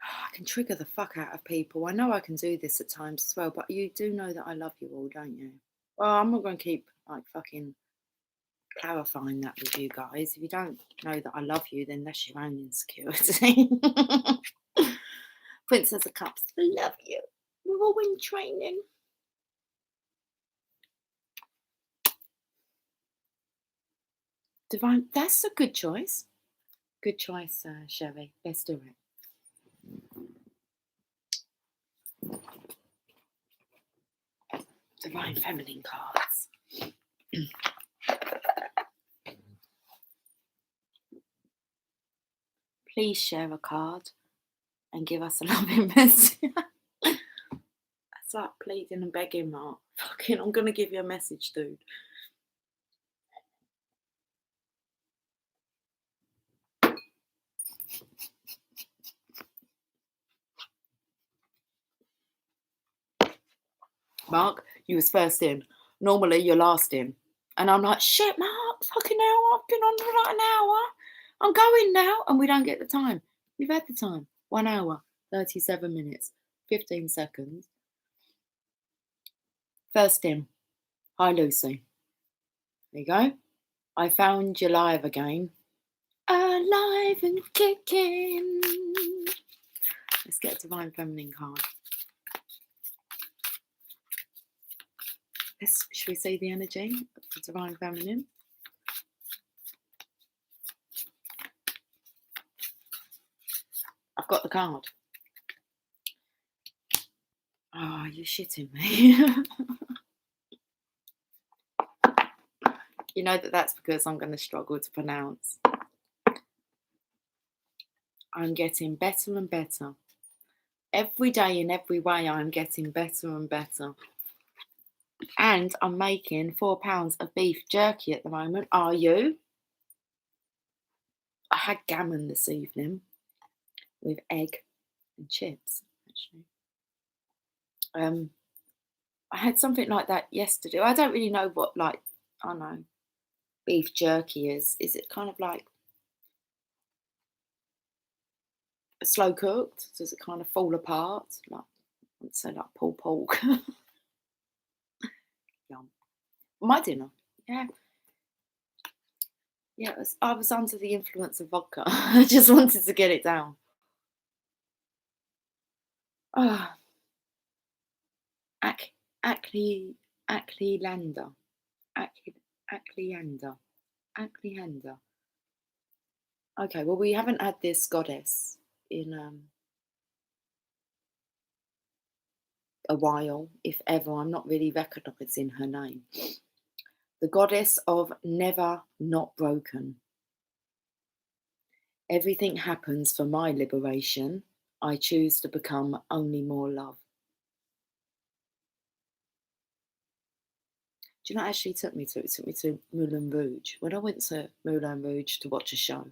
I can trigger the fuck out of people. I know I can do this at times as well, but you do know that I love you all, don't you? Well, I'm not going to keep like fucking clarifying that with you guys. If you don't know that I love you, then that's your own insecurity. Princess of Cups, love you. We're all in training. Divine, that's a good choice. Good choice, Sherry. Let's do it. Divine Feminine cards. Please share a card and give us a loving message. That's like pleading and begging, Mark. Fucking, I'm going to give you a message, dude. Mark, you was first in. Normally, you're last in. And I'm like, shit, Mark, fucking hell, I've been on for like an hour. I'm going now. And we don't get the time. We've had the time. 1 hour, 37 minutes, 15 seconds. First in. Hi, Lucy. There you go. I found you live again. Alive and kicking. Let's get a Divine Feminine card. Should we see the energy of the Divine Feminine? I've got the card. Oh, you're shitting me. You know that's because I'm going to struggle to pronounce. I'm getting better and better. Every day in every way, I'm getting better and better. And I'm making 4 pounds of beef jerky at the moment. Are you? I had gammon this evening with egg and chips, actually. I had something like that yesterday. I don't really know what, like, I don't know, beef jerky is. Is it kind of like slow cooked? Does it kind of fall apart? Like, let's say like pulled pork. Yum. My dinner, yeah. Yeah, I was under the influence of vodka. I just wanted to get it down. Ah, Acleander. Acleander. Okay, well, we haven't had this goddess in a while, if ever. I'm not really recognising her name. The goddess of never not broken. Everything happens for my liberation. I choose to become only more love. Do you know what actually took me to? It took me to Moulin Rouge. When I went to Moulin Rouge to watch a show,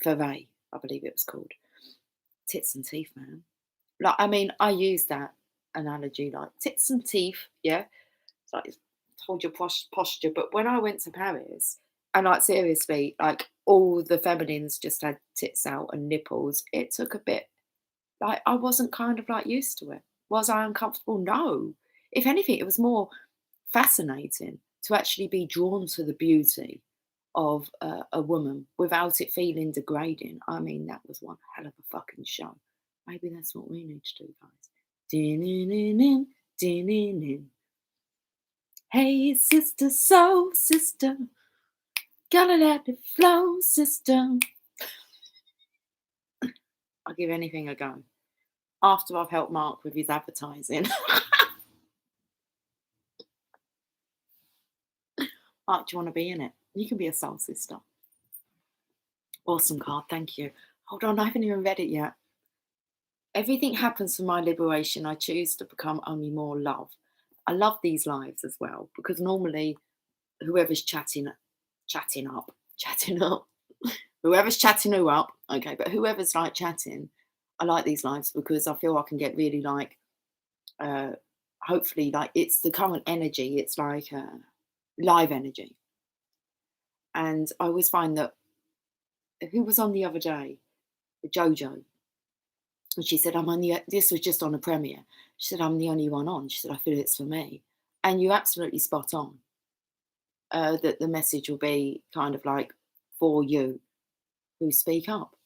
Feray, I believe it was called. Tits and teeth, man. Like, I mean, I use that analogy, like tits and teeth, yeah. It's like hold your posture. But when I went to Paris, and like seriously, like all the feminines just had tits out and nipples, it took a bit. Like I wasn't kind of like used to it. Was I uncomfortable? No. If anything, it was more fascinating to actually be drawn to the beauty of a woman without it feeling degrading. I mean, that was one hell of a fucking show. Maybe that's what we need to do, guys. Din-in-in-in, din-in-in. Hey, sister, soul sister, gotta let it flow, sister. I'll give anything a go. After I've helped Mark with his advertising. Mark, do you want to be in it? You can be a soul sister. Awesome card, thank you. Hold on, I haven't even read it yet. Everything happens for my liberation. I choose to become only more love. I love these lives as well because normally whoever's chatting up, whoever's chatting who up, okay, but whoever's like chatting, I like these lives because I feel I can get really like, hopefully, like it's the current energy. It's like live energy. And I always find that who was on the other day? Jojo. And she said, this was just on a premiere. She said, I'm the only one on. She said, I feel it's for me. And you're absolutely spot on. That the message will be kind of like for you who speak up.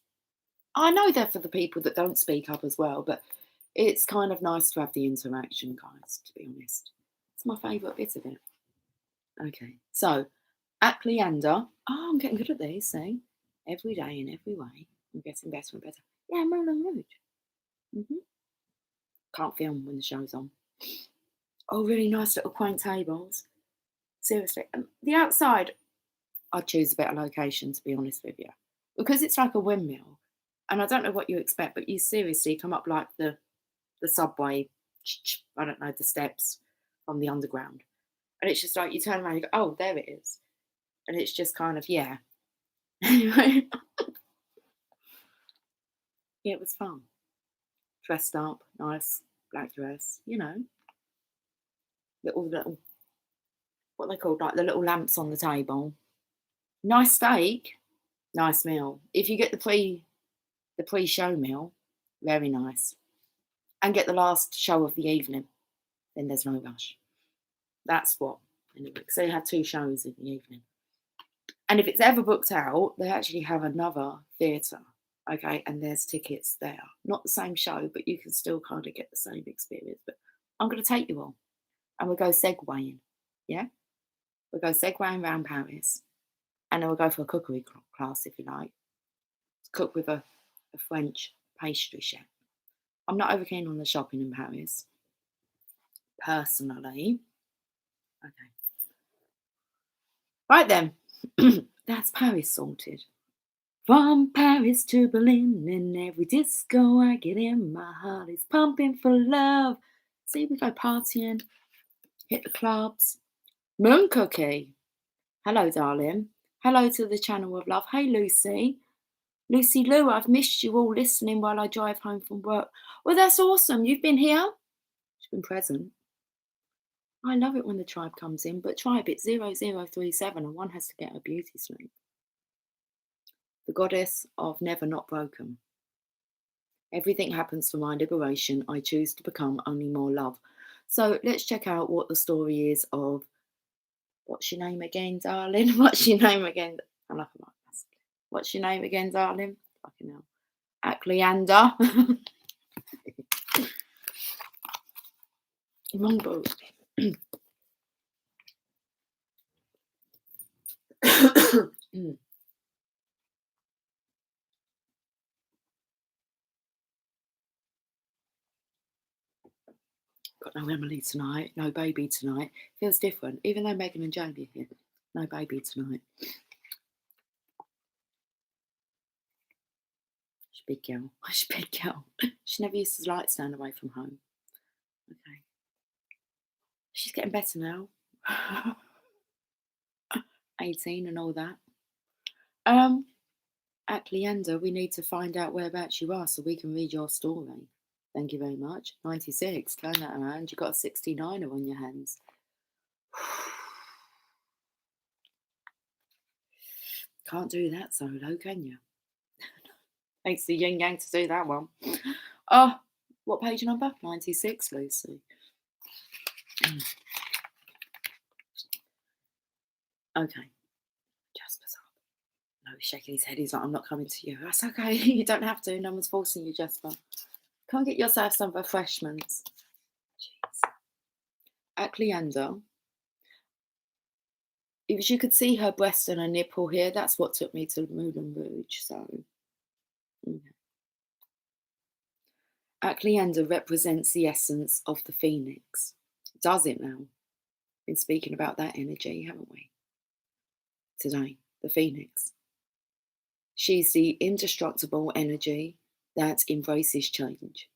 I know they're for the people that don't speak up as well, but it's kind of nice to have the interaction, guys, to be honest. It's my favourite bit of it. Okay, so at Leander, oh, I'm getting good at these, see? Every day in every way, I'm getting better and better. Yeah, Moulin Rouge. Can't film when the show's on. Oh, really nice little quaint tables. Seriously, the outside, I'd choose a better location, to be honest with you, because it's like a windmill, and I don't know what you expect, but you seriously come up like the subway. I don't know, the steps from the underground, and it's just like you turn around, and you go, oh, there it is, and it's just kind of Anyway, yeah, it was fun. Dressed up, nice black dress, little what they called, like the little lamps on the table. Nice steak, nice meal. If you get the pre-show meal, very nice. And get the last show of the evening, then there's no rush. That's what, anyway. So you have 2 shows in the evening. And if it's ever booked out, they actually have another theatre, okay? And there's tickets there. Not the same show, but you can still kind of get the same experience. But I'm going to take you all, and we'll go segwaying, yeah? We'll go segwaying around Paris, and then we'll go for a cookery class, if you like. Cook with a French pastry chef. I'm not over keen on the shopping in Paris, personally. Okay. Right then, that's Paris sorted. From Paris to Berlin, in every disco I get in, my heart is pumping for love. See, we go partying, hit the clubs. Moon Cookie. Hello, darling. Hello to the channel of love. Hey, Lucy. Lucy Lou, I've missed you all listening while I drive home from work. Well, that's awesome. You've been here? She's been present. I love it when the tribe comes in, but tribe, it's 0037 and one has to get a beauty sleep. The goddess of never not broken. Everything happens for my liberation. I choose to become only more love. So let's check out what the story is of, what's your name again, darling? What's your name again? I like a mask. What's your name again, darling? Fucking hell. Akleander. Wrong book. Got no Emily tonight, no baby tonight. Feels different, even though Megan and Jamie are here. No baby tonight. She's a big girl. She's a big girl. She never used to like staying away from home. Okay. She's getting better now. 18 and all that. At Leander, we need to find out whereabouts you are so we can read your story. Thank you very much. 96. Turn that around. You've got a 69er on your hands. Can't do that solo, can you? Thanks to Yin Yang to do that one. Oh, what page number? 96, Lucy. Okay. Jasper's up. No, he's shaking his head. He's like, I'm not coming to you. That's okay. You don't have to. No one's forcing you, Jasper. Come get yourself some refreshments. Jeez. At Leander, if you could see her breast and her nipple here, that's what took me to Moulin Rouge. So, At Leander represents the essence of the phoenix. Does it now? Been speaking about that energy, haven't we? Today, the phoenix. She's the indestructible energy that embraces change.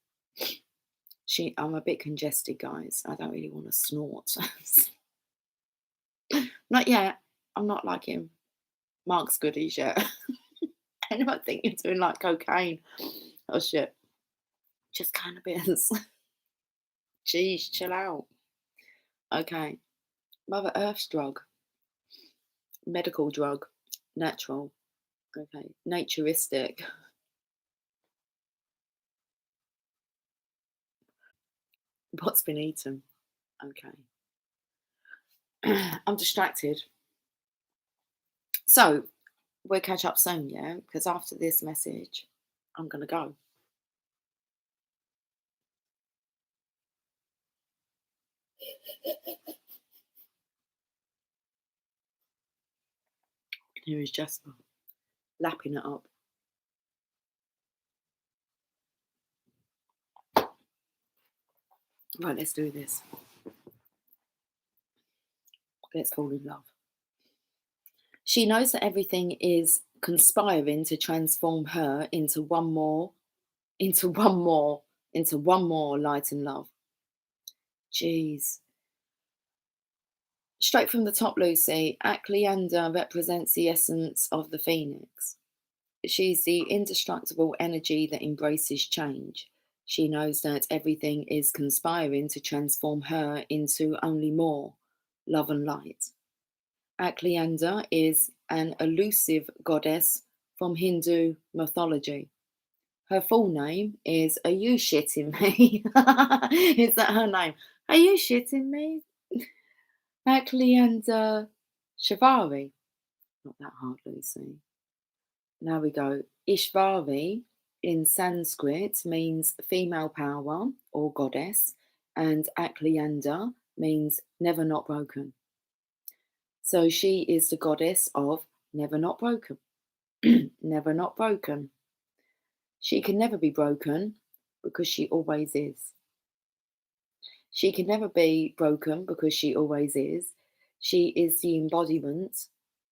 I'm a bit congested, guys. I don't really want to snort. Not yet. I'm not like him. Mark's goodies yet. Anyone think you're doing like cocaine? Oh shit. Just cannabis. Jeez, chill out. Okay. Mother Earth's drug. medical drug, natural, okay, naturistic. What's been eaten? Okay. I'm distracted. So we'll catch up soon, yeah? Because after this message, I'm gonna go. Here is Jasper lapping it up. Right, let's do this. Let's fall in love. She knows that everything is conspiring to transform her into one more, into one more, into one more light and love. Jeez. Straight from the top, Lucy, Aklianda represents the essence of the phoenix. She's the indestructible energy that embraces change. She knows that everything is conspiring to transform her into only more love and light. Aklianda is an elusive goddess from Hindu mythology. Her full name is Are You Shitting Me? Is that her name? Are you shitting me? Aklianda Shivari. Not that hard, Lucy. Now we go. Ishvari in Sanskrit means female power or goddess, and Aklianda means never not broken. So she is the goddess of never not broken. Never not broken. She can never be broken because she always is. She can never be broken because she always is. She is the embodiment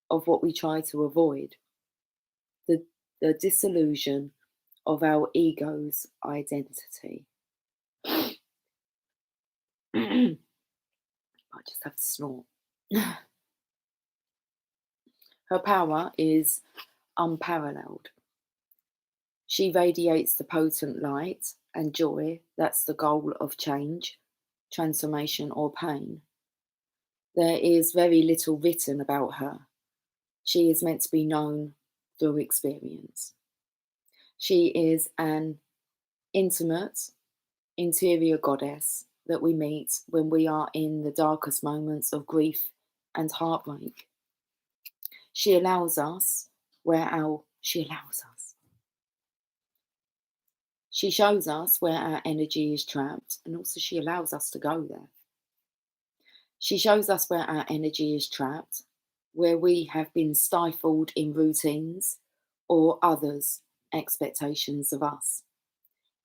of what we try to avoid, the, the disillusion of our ego's identity. I just have to snort. Her power is unparalleled. She radiates the potent light and joy that's the goal of change, transformation, or pain. There is very little written about her. She is meant to be known through experience. She is an intimate, interior goddess that we meet when we are in the darkest moments of grief and heartbreak. She allows us she allows us. She shows us where our energy is trapped, and also she allows us to go there. She shows us where our energy is trapped, where we have been stifled in routines or others' expectations of us.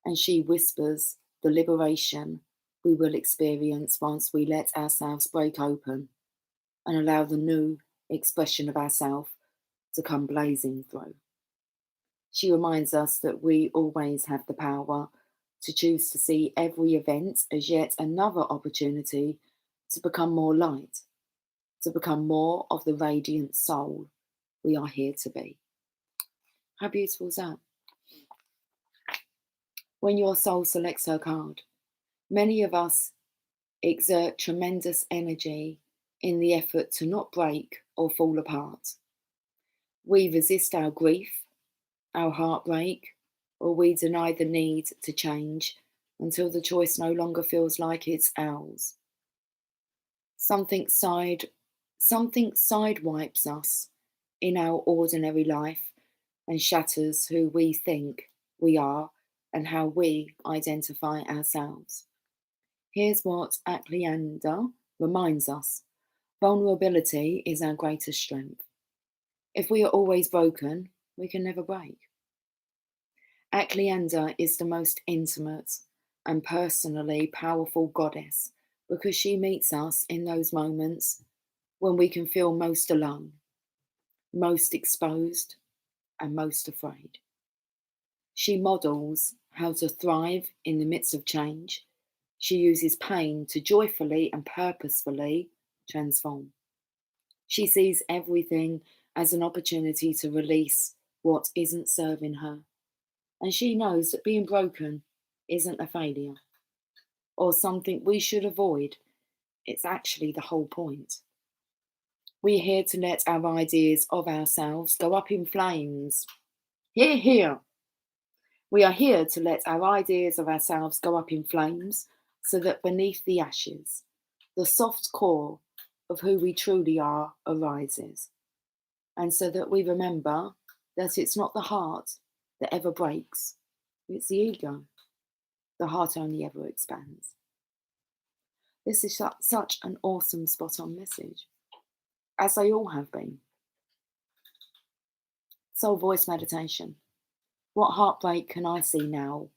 And she whispers the liberation we will experience once we let ourselves break open and allow the new expression of ourself to come blazing through. She reminds us that we always have the power to choose to see every event as yet another opportunity to become more light, to become more of the radiant soul we are here to be. How beautiful is that? When your soul selects her card, many of us exert tremendous energy in the effort to not break or fall apart. We resist our grief, our heartbreak, or we deny the need to change until the choice no longer feels like it's ours. Something sidewipes us in our ordinary life and shatters who we think we are and how we identify ourselves. Here's what Aklianda reminds us. Vulnerability is our greatest strength. If we are always broken, we can never break. Aklianda is the most intimate and personally powerful goddess because she meets us in those moments when we can feel most alone, most exposed, and most afraid. She models how to thrive in the midst of change. She uses pain to joyfully and purposefully transform. She sees everything as an opportunity to release what isn't serving her. And she knows that being broken isn't a failure or something we should avoid. It's actually the whole point. We're here to let our ideas of ourselves go up in flames. Hear, hear. We are here to let our ideas of ourselves go up in flames so that beneath the ashes, the soft core of who we truly are arises. And so that we remember that it's not the heart that ever breaks, it's the ego. The heart only ever expands. This is such an awesome spot on message, as they all have been. Soul voice meditation. What heartbreak can I see now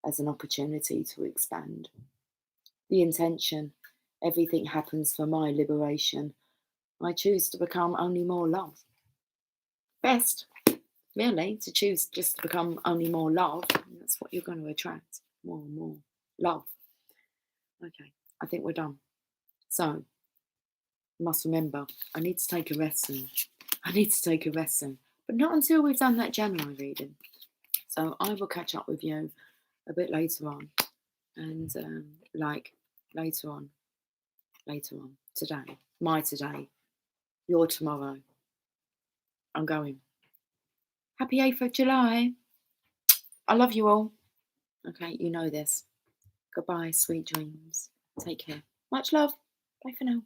as an opportunity to expand? The intention, everything happens for my liberation. I choose to become only more love. Best, really, to choose just to become only more love. That's what you're going to attract, more and more love. Okay, I think we're done. So, you must remember, I need to take a rest soon. But not until we've done that January reading. So I will catch up with you a bit later on. And later on, today, my today, your tomorrow. I'm going. Happy 8th of July. I love you all. Okay, you know this. Goodbye, sweet dreams. Take care. Much love. Bye for now.